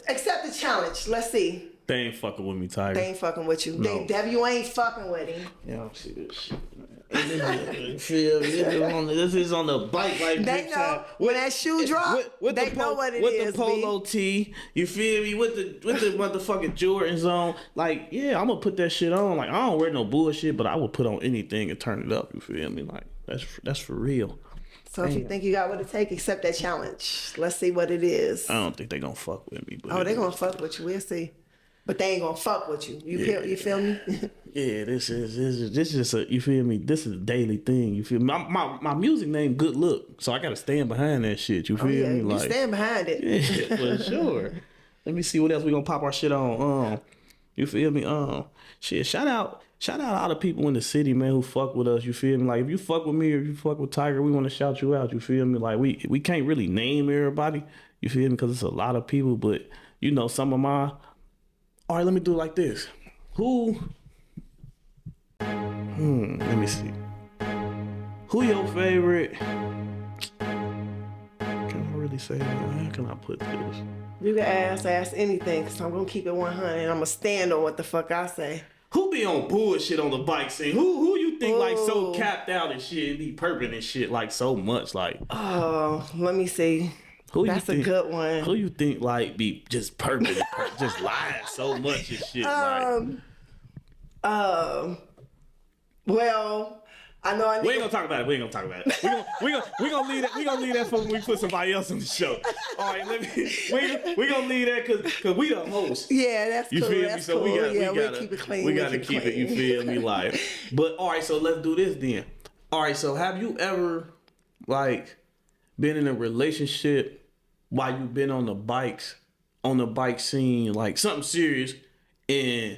accept the challenge? Let's see. They ain't fucking with me, Tiger. They ain't fucking with you. No. W ain't fucking with him. Yeah, I don't see this shit. This is on the bike like they know when that shoe drop. They know what it is. With the polo tee, you feel me? With the motherfucking Jordans on, like yeah, I'm gonna put that shit on. Like I don't wear no bullshit, but I would put on anything and turn it up. You feel me? Like that's for real. So if you think you got what it take, accept that challenge. Let's see what it is. I don't think they gonna fuck with me. But they gonna fuck with you. We'll see. But they ain't gonna fuck with you. You feel me? Yeah, this is just a, you feel me? This is a daily thing. You feel me? My music name Good Look, so I gotta stand behind that shit. You feel me? Like you stand behind it. Yeah, for sure. Let me see what else we gonna pop our shit on. You feel me? Shit. Shout out all the people in the city, man, who fuck with us. You feel me? Like if you fuck with me or if you fuck with Tiger, we want to shout you out. You feel me? Like we can't really name everybody. You feel me? Because it's a lot of people, but you know some of my. All right, let me do it like this. Who? Let me see. Who your favorite? Can I really say that? How can I put this? You can ask anything, because I'm going to keep it 100 and I'm going to stand on what the fuck I say. Who be on bullshit on the bike scene? Who you think like so capped out and shit and be perping and shit like so much? Like, oh, let me see. That's a good one. Who you think like be just perping, just lying so much and shit? Well, I know. We ain't gonna talk about it. We gonna leave that. We gonna leave that for when we put somebody else on the show. All right, we gonna leave that because we the host. Yeah, that's you cool. feel That's me? So cool. we We'll gotta keep it clean. We gotta keep it. You feel me? Like, but all right. So let's do this then. All right. So have you ever like been in a relationship while you've been on the bike scene, like something serious, and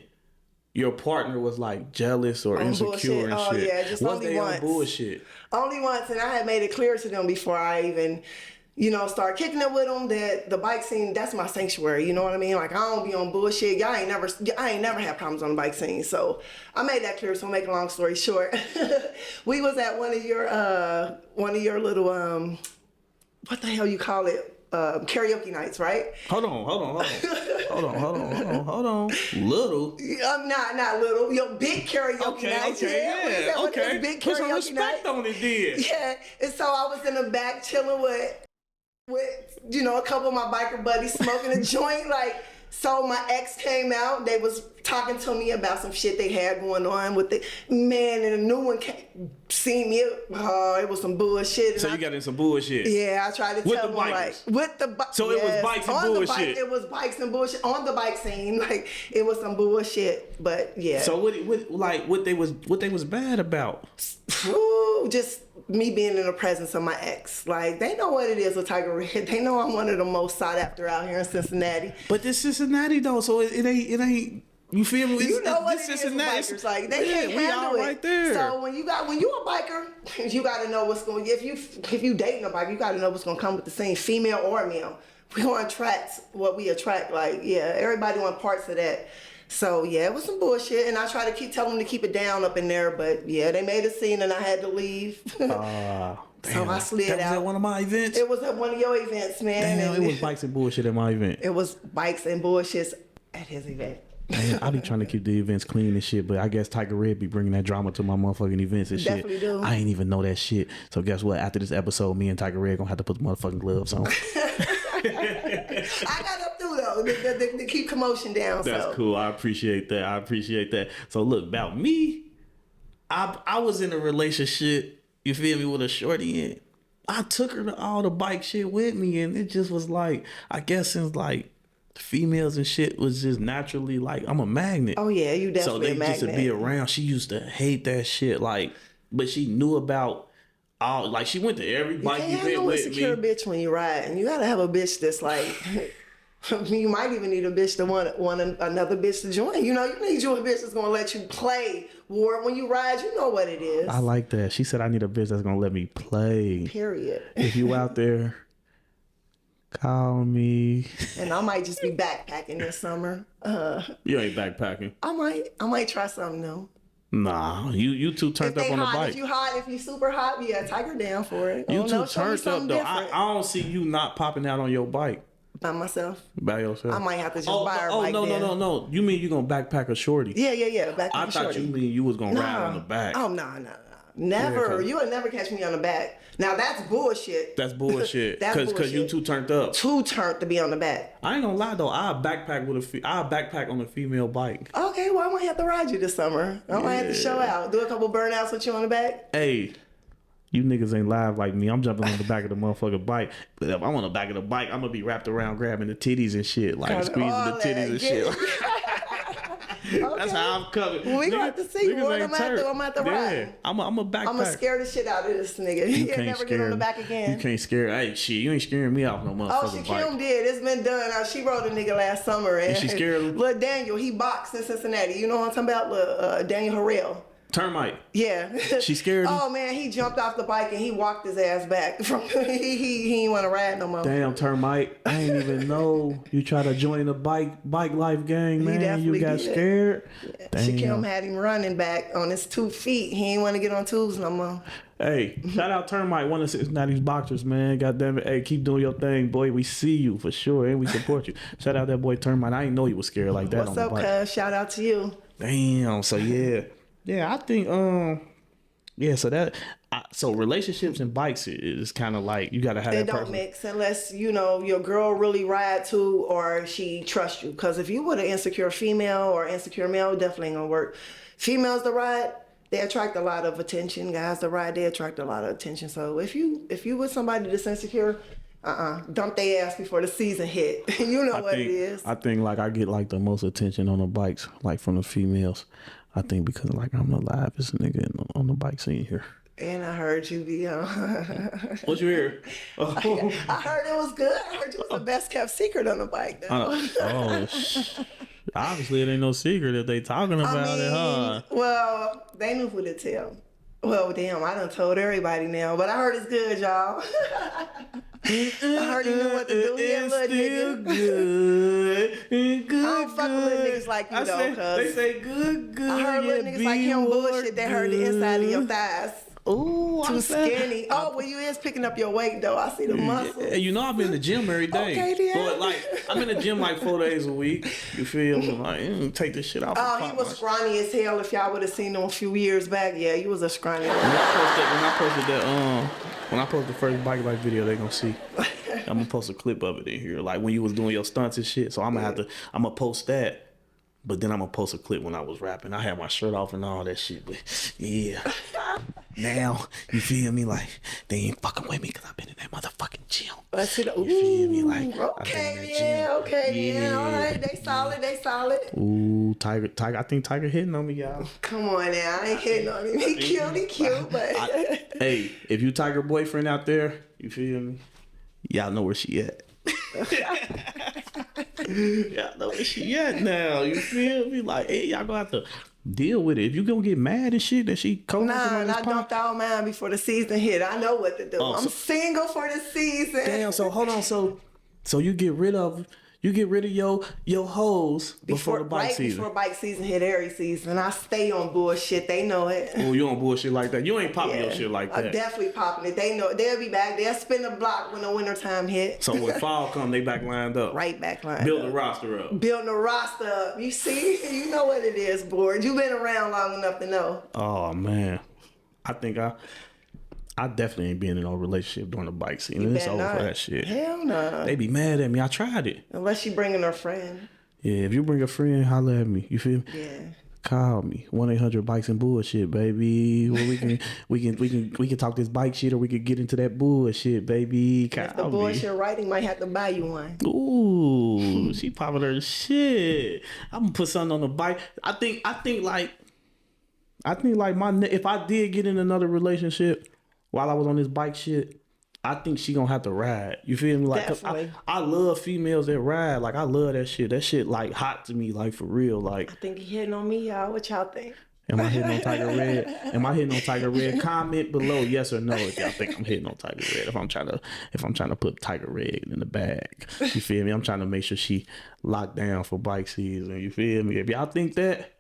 your partner was like jealous or insecure and shit? Yeah, just was only they once. on bullshit? Only once, and I had made it clear to them before I even, start kicking it with them that the bike scene, that's my sanctuary. You know what I mean? Like, I don't be on bullshit. I ain't never had problems on the bike scene. So I made that clear. So make a long story short, we was at one of your little what the hell you call it? Karaoke nights, right? Hold on. Little. Not little. Big karaoke nights. Okay. Big Put some karaoke respect nights. on it, then. Yeah, and so I was in the back chilling with a couple of my biker buddies smoking a joint. Like, so my ex came out. They was talking to me about some shit they had going on with the man, and a new one seen me. Oh, it was some bullshit. And So you got in some bullshit. Yeah, I tried to with tell the them bikers. With the bike. So it was bikes and on bullshit. The bike, it was bikes and bullshit on the bike scene. Like, it was some bullshit, but yeah. So what they was bad about? Ooh, just me being in the presence of my ex. Like, they know what it is with Tiger Red. They know I'm one of the most sought after out here in Cincinnati. But this Cincinnati though, so it ain't. You feel me? You know what it is with bikers. Like, they can't handle it. Right there. So when you a biker, you got to know what's going. If you dating a biker, you got to know what's going to come with the scene, female or male. We gonna attract what we attract. Like, yeah, everybody want parts of that. So yeah, it was some bullshit, and I try to keep telling them to keep it down up in there. But yeah, they made a scene, and I had to leave. Damn. So I slid out. That was at one of my events. It was at one of your events, man. Damn, it was bikes and bullshit at my event. It was bikes and bullshit at his event. Man, I be trying to keep the events clean and shit, but I guess Tiger Red be bringing that drama to my motherfucking events and shit. Definitely do. I ain't even know that shit. So guess what? After this episode, me and Tiger Red gonna have to put the motherfucking gloves on. I got up through though to keep commotion down. That's cool. I appreciate that. So look, about me, I was in a relationship, you feel me, with a shorty, and I took her to all the bike shit with me, and it just was like, I guess since like females and shit was just naturally like, I'm a magnet. Oh yeah, you definitely a magnet. So they used to be around. She used to hate that shit, like, but she knew about all, like, she went to every bike event with me. You can't have no insecure bitch when you ride, and you gotta have a bitch that's like, you might even need a bitch to want another bitch to join. You need you a bitch that's gonna let you play war when you ride. You know what it is. I like that. She said I need a bitch that's gonna let me play. Period. If you out there, call me. And I might just be backpacking this summer. You ain't backpacking. I might try something new. Nah, you too turned up on the bike. If you super hot, yeah, Tiger down for it. You too turned up though. I don't see you not popping out on your bike. By myself? By yourself? I might have to just buy her bike. No. You mean you gonna backpack a shorty? Yeah. Backpack I thought you mean you was gonna ride on the back. Oh, no. Never. You would never catch me on the back. Now that's bullshit. That's bullshit. Because you too turned up. Too turned to be on the back. I ain't gonna lie though. I'll backpack on a female bike. Okay, well I might have to ride you this summer. I might have to show out. Do a couple burnouts with you on the back. Hey, you niggas ain't live like me. I'm jumping on the back of the motherfucking bike. But if I'm on the back of the bike, I'm gonna be wrapped around grabbing the titties and shit. Like squeezing the titties and shit. Okay. That's how I'm coming. We gonna have to see what I'm at the ride. I'm a backpack. I'm gonna scare the shit out of this nigga. He can't never get on the back again. You can't scare. Hey, shit, you ain't scaring me off no motherfucking bike. Kim did. It's been done. She rode a nigga last summer, and she scared him. Little Daniel, he boxed in Cincinnati. You know what I'm talking about? Little Daniel Harrell. Termite. Yeah. She scared him? Oh man, he jumped off the bike and he walked his ass back. He ain't want to ride no more. Damn, Termite. I ain't even know you try to join the bike life gang, man. You got scared. Yeah. Damn. Shaquem had him running back on his 2 feet. He ain't want to get on tubes no more. Hey, shout out Termite, one of Cincinnati's boxers, man. God damn it. Hey, keep doing your thing, boy. We see you for sure, and we support you. Shout out that boy Termite. I didn't know he was scared like that. What's up, cuz? Shout out to you. Damn. So yeah, I think so relationships and bikes is kind of like you gotta have they that don't person. Mix unless your girl really ride too or she trusts you. Because if you with an insecure female or insecure male, definitely ain't gonna work. Females to ride, they attract a lot of attention. Guys that ride, they attract a lot of attention. So if you with somebody that's insecure, dump their ass before the season hit. You know what it is. I think like I get like the most attention on the bikes, like from the females. I think because like I'm the livest nigga on the bike scene here. And I heard you be What you hear? I heard it was good. I heard you was the best kept secret on the bike though. Obviously it ain't no secret if they talking about it, huh? Well, they knew who to tell. Well, damn, I done told everybody now, but I heard it's good, y'all. I heard he knew what to do. He a little nigga. Good. I don't fuck with little niggas like you though, cause they say good. I heard little niggas like him bullshit. They heard the inside of your thighs. Ooh, too skinny. Oh, well, you is picking up your weight though. I see the muscles. You know I'm in the gym every day. Okay, then. But like I'm in the gym like 4 days a week. You feel me? Like take this shit off. Oh, he was scrawny as hell. If y'all would have seen him a few years back, yeah, he was a scrawny. When I post the first bike life video, they gonna see. I'm gonna post a clip of it in here, like when you was doing your stunts and shit. So I'm gonna post that. But then I'm gonna post a clip when I was rapping. I had my shirt off and all that shit. But yeah, now you feel me? Like they ain't fucking with me because I've been in that motherfucking gym. You feel me? Like okay, yeah, okay, yeah. All right, they solid. Ooh, Tiger. I think Tiger hitting on me, y'all. Come on now, I ain't hitting on him. He cute, but hey, if you Tiger boyfriend out there, you feel me? Y'all know where she at. Y'all know where she at now. You feel me? Like, hey, y'all gonna have to deal with it. If you gonna get mad and shit that she co-hosting on this I dumped all mine before the season hit. I know what to do. I'm single for the season. Damn. So hold on. So you get rid of your hoes before the bike season. Before bike season hit every season. I stay on bullshit. They know it. Oh, you on bullshit like that? You ain't popping your shit like that. I'm definitely popping it. They know. They'll be back. They'll spin the block when the winter time hit. So when fall come, they back lined up. Right back lined Build up. the roster up. Building the roster up. You see? You know what it is, board. You've been around long enough to know. Oh, man. I think I definitely ain't been in no relationship during the bike season. It's over for that shit. Hell no. They be mad at me. I tried it. Unless she bringing her friend. Yeah, if you bring a friend, holla at me. You feel me? Yeah. Call me 1-800-BIKES and bullshit, baby. Well, we can talk this bike shit, or we could get into that bullshit, baby. Call if the bullshit writing, might have to buy you one. Ooh, she popular as shit. I'm gonna put something on the bike. I think like if I did get in another relationship while I was on this bike shit, I think she gonna have to ride. You feel me? Like, I love females that ride. Like, I love that shit. That shit like hot to me, like for real. Like, I think he hitting on me, y'all. What y'all think? Am I hitting on Tiger Red? Am I hitting on Tiger Red? Comment below yes or no if y'all think I'm hitting on Tiger Red. If I'm trying to put Tiger Red in the bag. You feel me? I'm trying to make sure she locked down for bike season. You feel me? If y'all think that,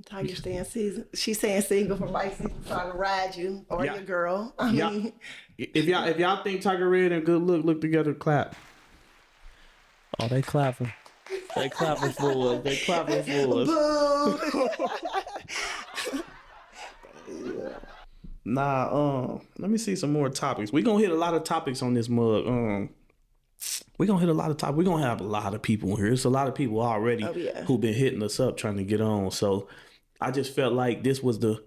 Tiger staying season. She's saying single for bike season, trying to ride you or your girl. I mean, if y'all think Tiger Red and Good Look together, clap. Oh, they clapping. They clapping for us. They clapping for us. Nah, let me see some more topics. We gonna hit a lot of topics on this mug. We gonna hit a lot of topics. We gonna have a lot of people in here. There's a lot of people already who been hitting us up trying to get on. So I just felt like this was the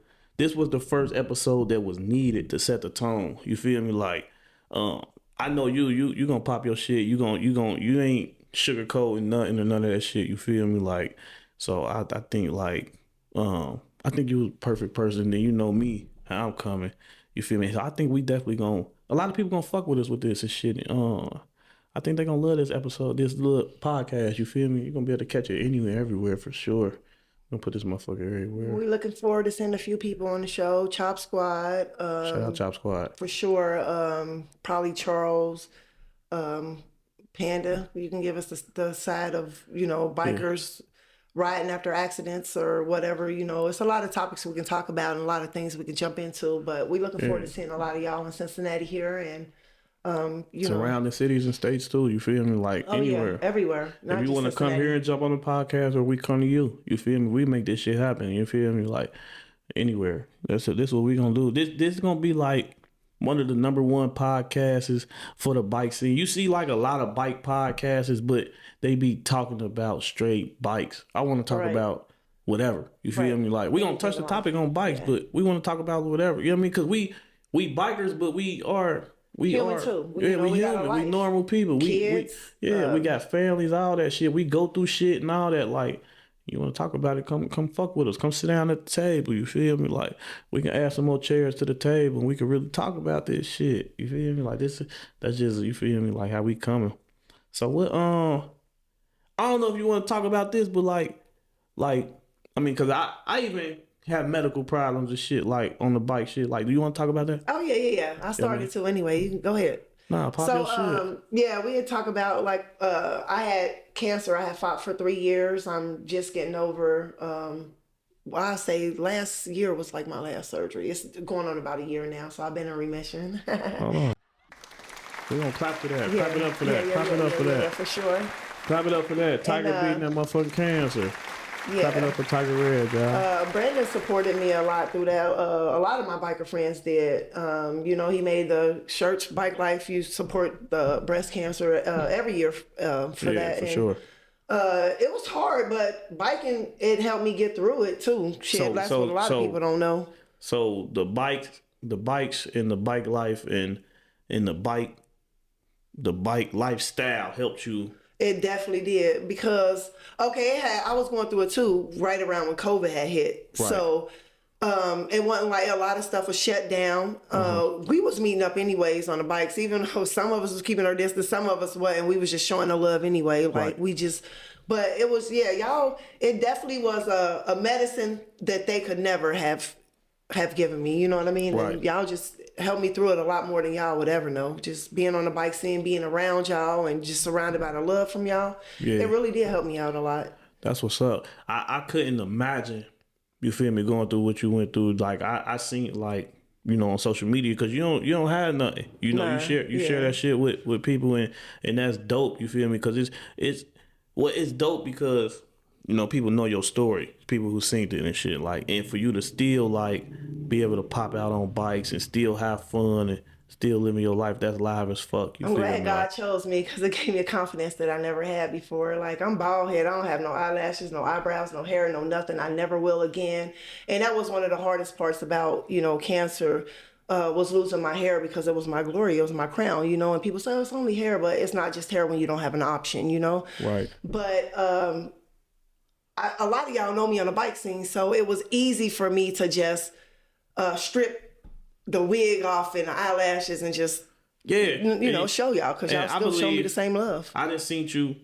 first episode that was needed to set the tone. You feel me? Like, I know you gonna pop your shit. You ain't sugarcoating nothing or none of that shit. You feel me? Like, so I think like, I think you was a perfect person. Then you know me, how I'm coming. You feel me? So I think we definitely a lot of people gonna fuck with us with this and shit. I think they gonna love this episode, this little podcast. You feel me? You're gonna be able to catch it anywhere, everywhere for sure. I'm gonna put this motherfucker everywhere. We're looking forward to seeing a few people on the show. Chop Squad. Shout out Chop Squad. For sure. Probably Charles, Panda. You can give us the side of, bikers riding after accidents or whatever. It's a lot of topics we can talk about and a lot of things we can jump into. But we're looking forward to seeing a lot of y'all in Cincinnati here and surrounding cities and states too. You feel me? Like anywhere, everywhere. If you want to come here and jump on the podcast, or we come to you, you feel me? We make this shit happen. You feel me? Like anywhere. This is what we gonna do. This is gonna be like one of the number one podcasts for the bike scene. You see like a lot of bike podcasts, but they be talking about straight bikes. I want to talk about whatever. You feel Right. me? Like we gonna touch the topic on bikes, but we want to talk about whatever. You know what I mean? Because we bikers, but we Human are too. yeah, we we got a human. We life. normal people. Kids, We got families, all that shit. We go through shit and all that. Like you want to talk about it? Come fuck with us. Come sit down at the table. You feel me? Like we can add some more chairs to the table and we can really talk about this shit. You feel me? Like that's just you feel me? Like how we coming. So what? I don't know if you want to talk about this, but like I mean, cause I even have medical problems and shit like on the bike shit. Like, do you want to talk about that? Oh yeah. I started to anyway. You can go ahead. Nah, pop your shit. Yeah, we had talked about like I had cancer. I had fought for 3 years. I'm just getting over. Well, I say last year was like my last surgery. It's going on about a year now, so I've been in remission. Hold on. We're gonna clap for that. Clap it up for that. Clap it up for that. Yeah, for sure. Clap it up for that. Tiger beating that motherfucking cancer. Yeah. Clap it up for Tiger Red, y'all. Brandon supported me a lot through that. A lot of my biker friends did. You know, he made the shirts, Bike Life. You support the breast cancer every year for that. Yeah, for sure. It was hard, but biking, it helped me get through it too. Shit, that's what a lot of people don't know. So the bikes and the bike life and the bike lifestyle helped you. It definitely did because I was going through it too right around when COVID had hit. Right. So it wasn't like a lot of stuff was shut down. We was meeting up anyways on the bikes, even though some of us was keeping our distance, some of us wasn't. We was just showing the love anyway. Like but it was y'all. It definitely was a medicine that they could never have given me. You know what I mean? Right. And y'all just helped me through it a lot more than y'all would ever know. Just being on the bike scene, being around y'all, and just surrounded by the love from y'all. Yeah. It really did help me out a lot. That's what's up. I couldn't imagine, you feel me, going through what you went through. Like I seen like, you know, on social media, because you don't have nothing. You know, you share that shit with people, and that's dope. You feel me? Because it's dope because, you know, people know your story. People who seen it and shit. Like, and for you to still like be able to pop out on bikes and still have fun and still living your life, that's live as fuck. I'm glad God chose me because it gave me a confidence that I never had before. Like, I'm bald head. I don't have no eyelashes, no eyebrows, no hair, no nothing. I never will again. And that was one of the hardest parts about, you know, cancer. Was losing my hair because it was my glory, it was my crown, you know, and people say, oh, it's only hair, but it's not just hair when you don't have an option, you know? Right. But a lot of y'all know me on the bike scene, so it was easy for me to just strip the wig off and the eyelashes and just, you know, show y'all, because y'all still show me the same love. I done seen you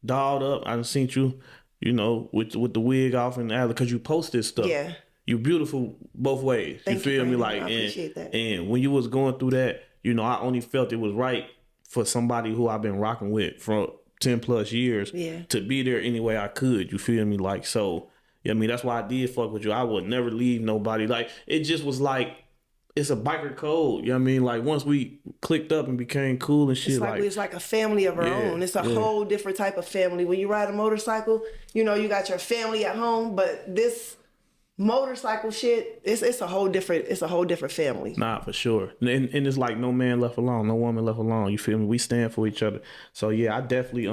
dolled up. I done seen you, you know, with the wig off and the because you posted stuff. Yeah. You beautiful both ways. You feel me? Like, I appreciate that. And when you was going through that, you know, I only felt it was right for somebody who I've been rocking with for 10 plus years to be there any way I could. You feel me? Like, so, I mean, that's why I did fuck with you. I would never leave nobody. Like, it just was like, it's a biker code. You know what I mean? Like, once we clicked up and became cool and shit. It's like a family of our own. It's a whole different type of family. When you ride a motorcycle, you know, you got your family at home, but this motorcycle shit, it's a whole different family. Nah, for sure. And it's like no man left alone, no woman left alone. You feel me? We stand for each other. So yeah, I definitely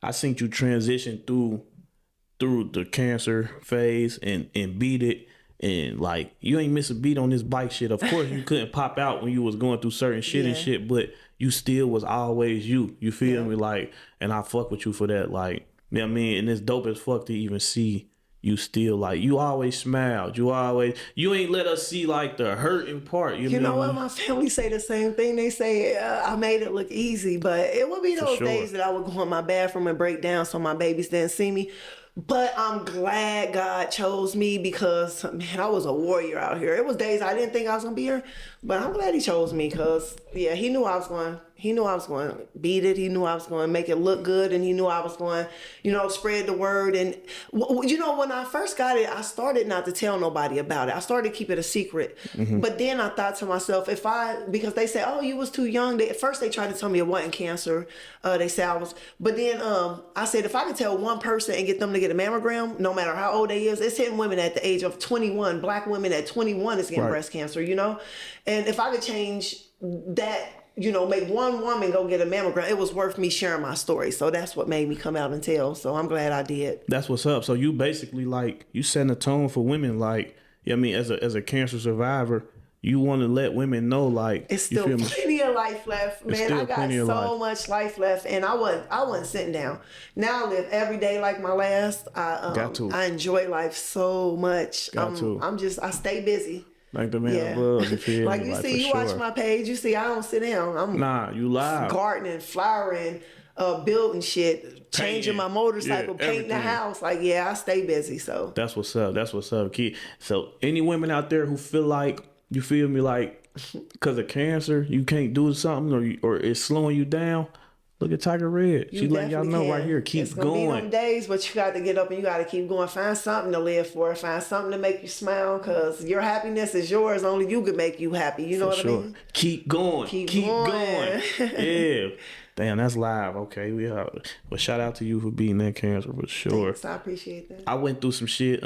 I seen you transition through the cancer phase and beat it. And like, you ain't miss a beat on this bike shit. Of course you couldn't pop out when you was going through certain shit and shit, but you still was always you. You feel me? Like, and I fuck with you for that. Like, you know what I mean? And it's dope as fuck to even see you still, like, you always smiled. You ain't let us see, like, the hurting part. You know what? My family say the same thing. They say I made it look easy, but it would be those days that I would go in my bathroom and break down so my babies didn't see me. But I'm glad God chose me because, man, I was a warrior out here. It was days I didn't think I was going to be here, but I'm glad he chose me because, he knew I was going to beat it. He knew I was going to make it look good, and he knew I was going to, you know, spread the word. And, you know, when I first got it, I started not to tell nobody about it. I started to keep it a secret. Mm-hmm. But then I thought to myself, because they said, oh, you was too young. At first they tried to tell me it wasn't cancer. They said I was. But then I said, if I could tell one person and get them to get a mammogram, no matter how old they is, it's hitting women at the age of 21. Black women at 21 is getting breast cancer, you know? And if I could change that make one woman go get a mammogram. It was worth me sharing my story. So that's what made me come out and tell. So I'm glad I did. That's what's up. So you basically like you setting a tone for women, like I mean, as a cancer survivor, you want to let women know like it's still plenty of life left, man. I got so much life left, and I wasn't sitting down. Now I live every day like my last. I enjoy life so much. I stay busy. Like the man above, you feel like you see, you watch my page, you see I don't sit down. You live. Gardening, flowering, building shit, changing my motorcycle, painting the house. Like, I stay busy. So that's what's up. That's what's up, kid. So any women out there who feel like, you feel me, like because of cancer, you can't do something or it's slowing you down, look at Tiger Red. She letting y'all know right here, keep going. Be them days, but you got to get up and you got to keep going. Find something to live for. Find something to make you smile, because your happiness is yours. Only you can make you happy. You know what I mean? Keep going. Keep going. Yeah. Damn, that's live. Okay, well, shout out to you for beating that cancer for sure. Thanks, I appreciate that. I went through some shit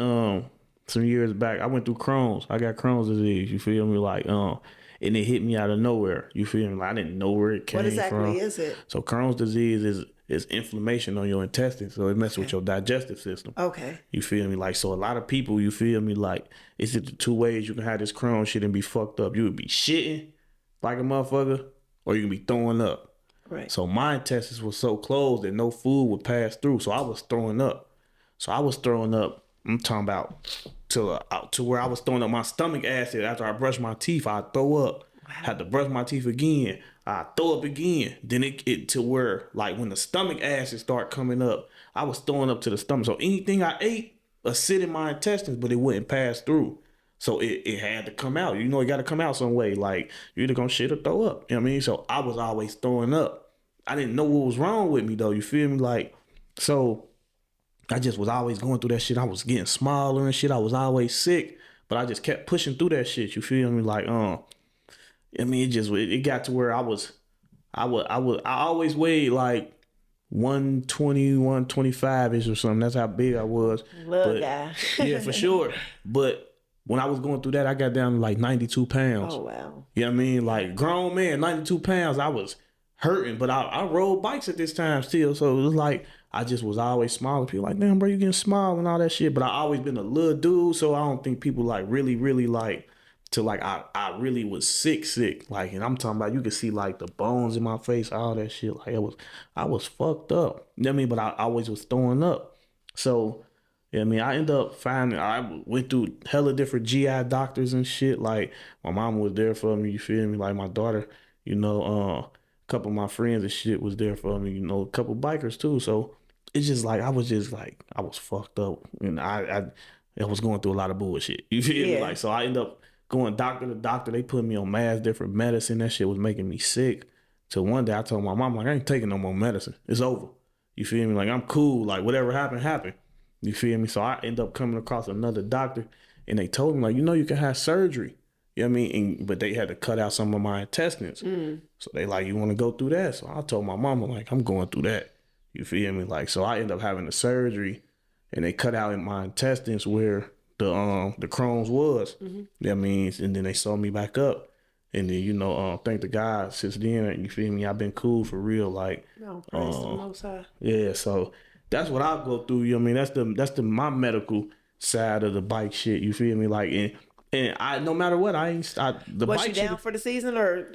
some years back. I went through Crohn's. I got Crohn's disease. You feel me? Like and it hit me out of nowhere. You feel me? Like, I didn't know where it came from. What exactly is it? So Crohn's disease is inflammation on your intestines. So it messes with your digestive system. Okay. You feel me? Like, so a lot of people, you feel me? Like, it's just the two ways you can have this Crohn's shit and be fucked up. You would be shitting like a motherfucker, or you can be throwing up. Right. So my intestines were so closed that no food would pass through. So I was throwing up. I'm talking about to where I was throwing up my stomach acid. After I brushed my teeth, I'd throw up. Wow. Had to brush my teeth again. I'd throw up again. Then it to where, like, when the stomach acid start coming up, I was throwing up to the stomach. So anything I ate sit in my intestines, but it wouldn't pass through. So it had to come out. You know, it got to come out some way. Like, you're either going to shit or throw up. You know what I mean? So I was always throwing up. I didn't know what was wrong with me, though. You feel me? Like, so I just was always going through that shit. I was getting smaller and shit. I was always sick, but I just kept pushing through that shit. You feel me? Like, I mean, it got to where I always weighed like 120, 125-ish or something. That's how big I was. Little guy. Yeah, for sure. But when I was going through that, I got down to like 92 pounds. Oh, wow. You know what I mean? Like, grown man, 92 pounds. I was hurting, but I rode bikes at this time still. So it was like, I just was always smiling. People like, damn, bro, you getting smile and all that shit. But I always been a little dude, so I don't think people like really like to like I really was sick. Like, and I'm talking about, you could see like the bones in my face, all that shit. Like I was fucked up. You know what I mean? But I always was throwing up. So yeah, I mean, I ended up I went through hella different GI doctors and shit. Like, my mom was there for me, you feel me? Like, my daughter, you know, a couple of my friends and shit was there for me, you know, a couple bikers too. So it's just like I was fucked up, and I was going through a lot of bullshit. You feel me? Like, so I ended up going doctor to doctor. They put me on mad different medicine. That shit was making me sick. So one day I told my mom, like, I ain't taking no more medicine. It's over. You feel me? Like, I'm cool. Like, whatever happened. You feel me? So I ended up coming across another doctor, and they told me, like, you can have surgery. You know what I mean? But they had to cut out some of my intestines. So they like, you want to go through that? So I told my mama, like, I'm going through that. You feel me? Like, so I ended up having the surgery, and they cut out in my intestines where the Crohn's was. You know what I mean? And then they sewed me back up. And then, thank the God, since then, you feel me, I've been cool for real. Like, praise the Most High. Yeah, so that's what I go through. You know what I mean? That's my medical side of the bike shit. You feel me? Like, and I, no matter what, was you down for the season, or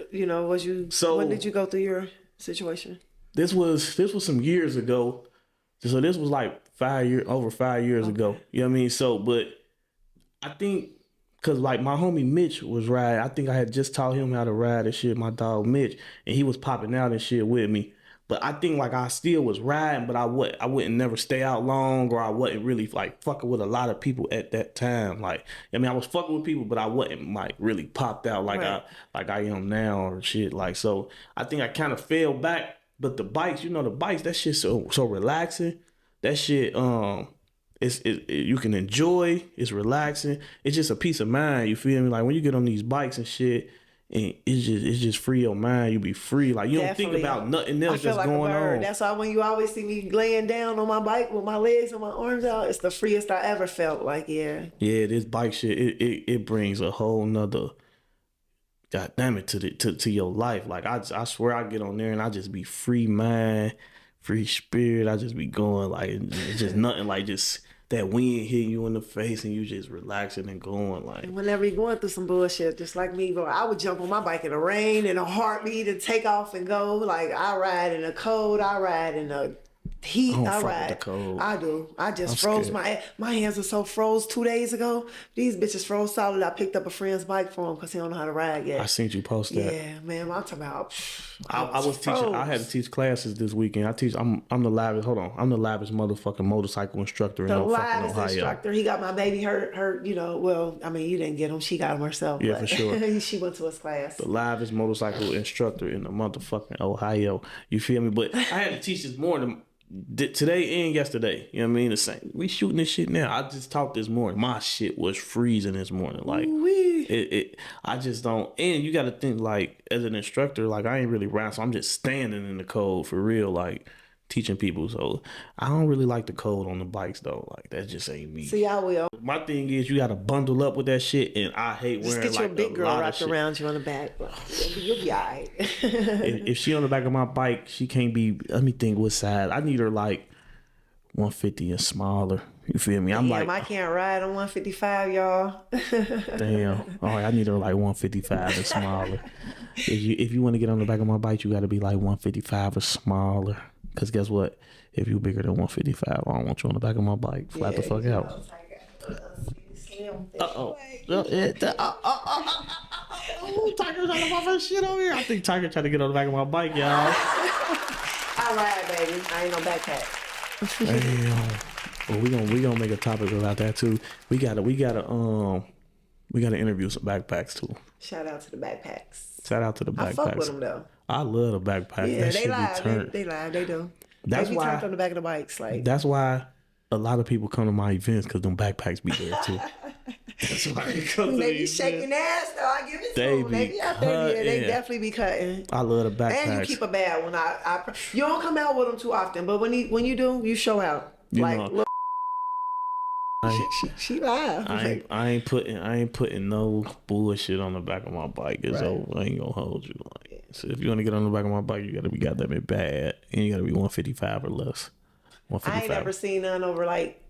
was you? So when did you go through your situation? This was some years ago. So this was like over 5 years ago. You know what I mean? So, but I think, cause like my homie Mitch was riding. I think I had just taught him how to ride and shit, my dog Mitch, and he was popping out and shit with me. But I think like I still was riding, but I wouldn't never stay out long, or I wasn't really like fucking with a lot of people at that time. Like, I mean, I was fucking with people, but I wasn't like really popped out like I am now or shit. Like, so I think I kind of fell back. But the bikes, that shit so relaxing. That shit, you can enjoy. It's relaxing. It's just a peace of mind. You feel me? Like when you get on these bikes and shit, and it's just free your mind. You be free. Like you don't think about nothing else that's going on. That's why when you always see me laying down on my bike with my legs and my arms out, it's the freest I ever felt. Like, yeah. Yeah, this bike shit, it brings a whole nother God damn it, to your life. Like I swear I get on there and I just be free mind, free spirit. I just be going like it's just nothing like just that wind hitting you in the face and you just relaxing and going like. And whenever you're going through some bullshit, just like me, bro, I would jump on my bike in the rain, in a heartbeat, and take off and go. Like I ride in the cold, I ride in the heat, I ride. The cold. I do. I just froze my hands are so froze 2 days ago. These bitches froze solid. I picked up a friend's bike for him because he don't know how to ride yet. I seen you post that. Yeah, man. I'm talking about. I was teaching. I had to teach classes this weekend. I'm the loudest. Hold on. I'm the loudest motherfucking motorcycle instructor in fucking Ohio. Instructor. He got my baby hurt. You know. Well, I mean, you didn't get him. She got him herself. Yeah, for sure. She went to his class. The loudest motorcycle instructor in the motherfucking Ohio. You feel me? But I had to teach this morning. Today and yesterday, you know what I mean? The same. We shooting this shit now. I just talked this morning. My shit was freezing this morning. Like I just don't. And you got to think like as an instructor, like I ain't really around, so I'm just standing in the cold for real, like teaching people. So I don't really like the cold on the bikes though. Like that just ain't me. See, I will. My thing is you got to bundle up with that shit, and I hate wearing like just get your big girl wrapped around you on the back. You'll be all right. if she on the back of my bike, she can't be. Let me think what size. I need her like 150 and smaller. You feel me? I'm I can't ride on 155, y'all. Damn. All right, I need her like 155 and smaller. If you want to get on the back of my bike, you got to be like 155 or smaller. Cause guess what? If you bigger than 155, I don't want you on the back of my bike. Flat the fuck out. Tiger trying to pop her shit over here. I think Tiger trying to get on the back of my bike, y'all. I ride, baby. I ain't no backpack. Damn. Well, we gonna make a topic about that too. We gotta interview some backpacks too. Shout out to the backpacks. Shout out to the backpacks. I fuck with them though. I love the backpacks. Yeah, they live. They live. They do. That's they be why turned on the back of the bikes. Like that's why a lot of people come to my events because them backpacks be there too. That's why they come to they be shaking ass though. I give it to them. They be out there. Yeah, they definitely be cutting. I love the backpacks. And you keep a bad one. You don't come out with them too often, but when you do, you show out. You like know, look, she live. I ain't putting no bullshit on the back of my bike. It's over. I ain't gonna hold you. Like, so if you want to get on the back of my bike, you gotta be goddamn it bad, and you gotta be 155 or less. 155. I ain't never seen none over like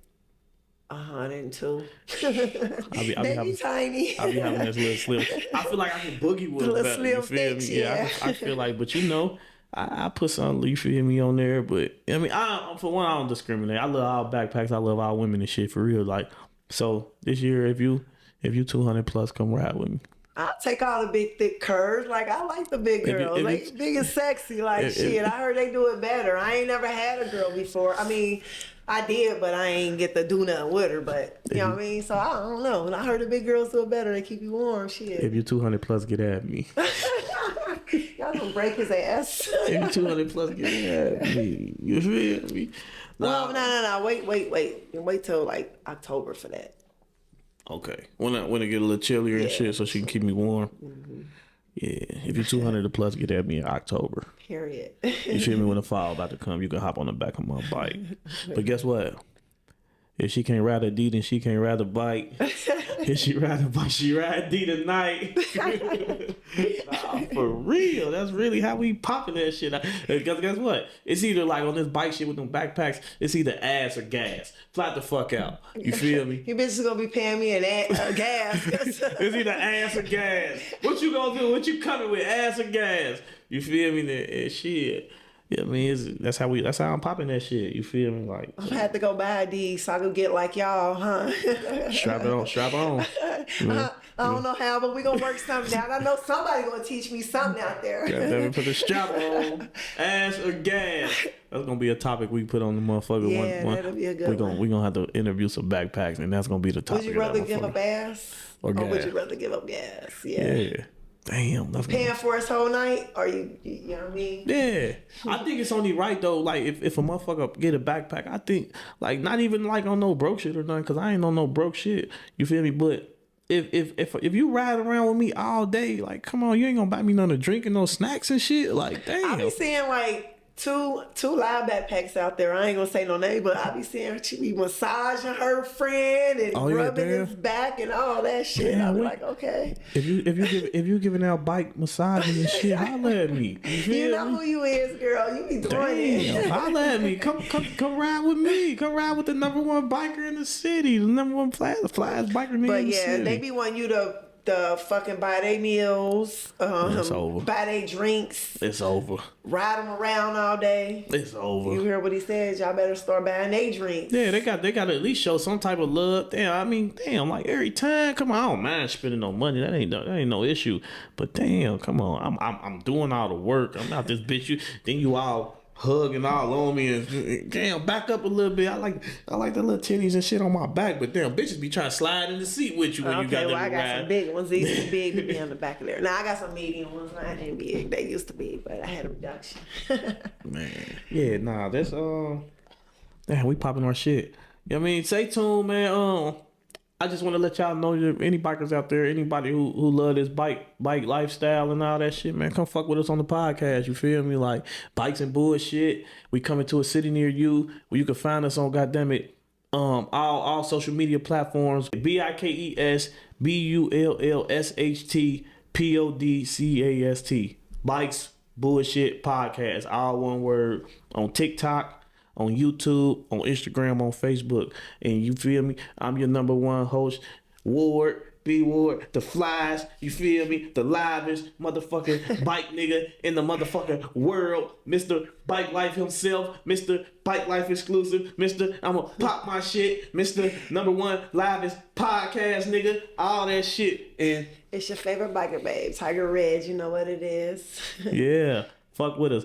102. They be tiny. I be having this little slim. I feel like I can boogie with it better. You feel me? Yeah. I feel like, but you know, I put some, you feel me, on there. But I mean, for one, I don't discriminate. I love all backpacks. I love all women and shit for real. Like, so this year, if you 200 plus, come ride with me. I'll take all the big thick curves. Like I like the big girls. They big and sexy. Like shit. I heard they do it better. I ain't never had a girl before. I mean, I did, but I ain't get to do nothing with her. But you know what I mean. So I don't know. And I heard the big girls do it better. They keep you warm. Shit. If you 200 plus, get at me. Y'all gonna break his ass. If you 200 plus, get at me. You feel me? Well, no. Wait till like October for that. Okay. When it get a little chillier and shit, so she can keep me warm. Mm-hmm. Yeah. If you're 200 plus, get at me in October. Period. You feel me? When the fall about to come, you can hop on the back of my bike. But guess what? If she can't ride a D, then she can't ride a bike. If she ride a bike, she ride D tonight. Nah, for real. That's really how we popping that shit. Because guess what? It's either like on this bike shit with them backpacks, it's either ass or gas. Flat the fuck out. You feel me? You bitches gonna be paying me gas. It's either ass or gas. What you gonna do? What you coming with? Ass or gas? You feel me? And shit. Yeah, I mean, that's how I'm popping that shit. You feel me? Like I'm gonna have to go buy a D so I can get like y'all, huh? Strap on. I don't know how, but we gonna work something out. I know somebody gonna teach me something out there. Goddamn, put the strap on. Ass or gas. That's gonna be a topic we put on the motherfucker. Yeah, that'll be a good one. We gonna have to interview some backpacks, and that's gonna be the topic. Would you rather give up ass or would you rather give up gas? Yeah. Damn. That's paying for his whole night, or you know what I mean? Yeah. I think it's only right though. Like if a motherfucker get a backpack, I think like not even like on no broke shit or nothing, cause I ain't on no broke shit. You feel me? But if you ride around with me all day, like come on, you ain't gonna buy me none of drink and no snacks and shit. Like damn. I be seeing like two live backpacks out there. I ain't gonna say no name, but I be seeing her. She be massaging her friend and rubbing his back and all that shit. I be like, okay. If you giving out bike massages and shit, holla at me. You know who you is, girl. You be doing it. Holla at me. Come ride with me. Come ride with the #1 biker in the city. The #1 flash biker in the city. But yeah, they be wanting you to fucking buy their meals, it's over. buy their drinks. It's over. Ride them around all day. It's over. You hear what he says? Y'all better start buying their drinks. Yeah, they got to at least show some type of love. Damn, like every time, come on, I don't mind spending no money. That ain't no issue. But damn, come on, I'm doing all the work. I'm not this bitch. You all hugging all on me and damn, back up a little bit. I like the little titties and shit on my back, but damn, bitches be trying to slide in the seat with you when you got them. I got some big ones. These are big to be on the back of there. Now I got some medium ones. I ain't big. They used to be, but I had a reduction. Man, yeah, nah, that's damn, we popping our shit. You know what I mean? Stay tuned, man. I just want to let y'all know that any bikers out there, anybody who love this bike lifestyle and all that shit, man, come fuck with us on the podcast. You feel me? Like Bikes and Bullshit. We coming to a city near you where you can find us on goddammit all social media platforms. BIKESBULLSHTPODCAST. Bikes Bullshit Podcast. All one word. On TikTok, on YouTube, on Instagram, on Facebook. And you feel me? I'm your #1 host, Ward, B Ward, the flies, you feel me? The livest motherfucking bike nigga in the motherfucking world. Mr. Bike Life himself, Mr. Bike Life exclusive, Mr. I'ma pop my shit, Mr. #1 livest podcast nigga, all that shit. And it's your favorite biker babe, Tiger Red, you know what it is. yeah. Fuck with us.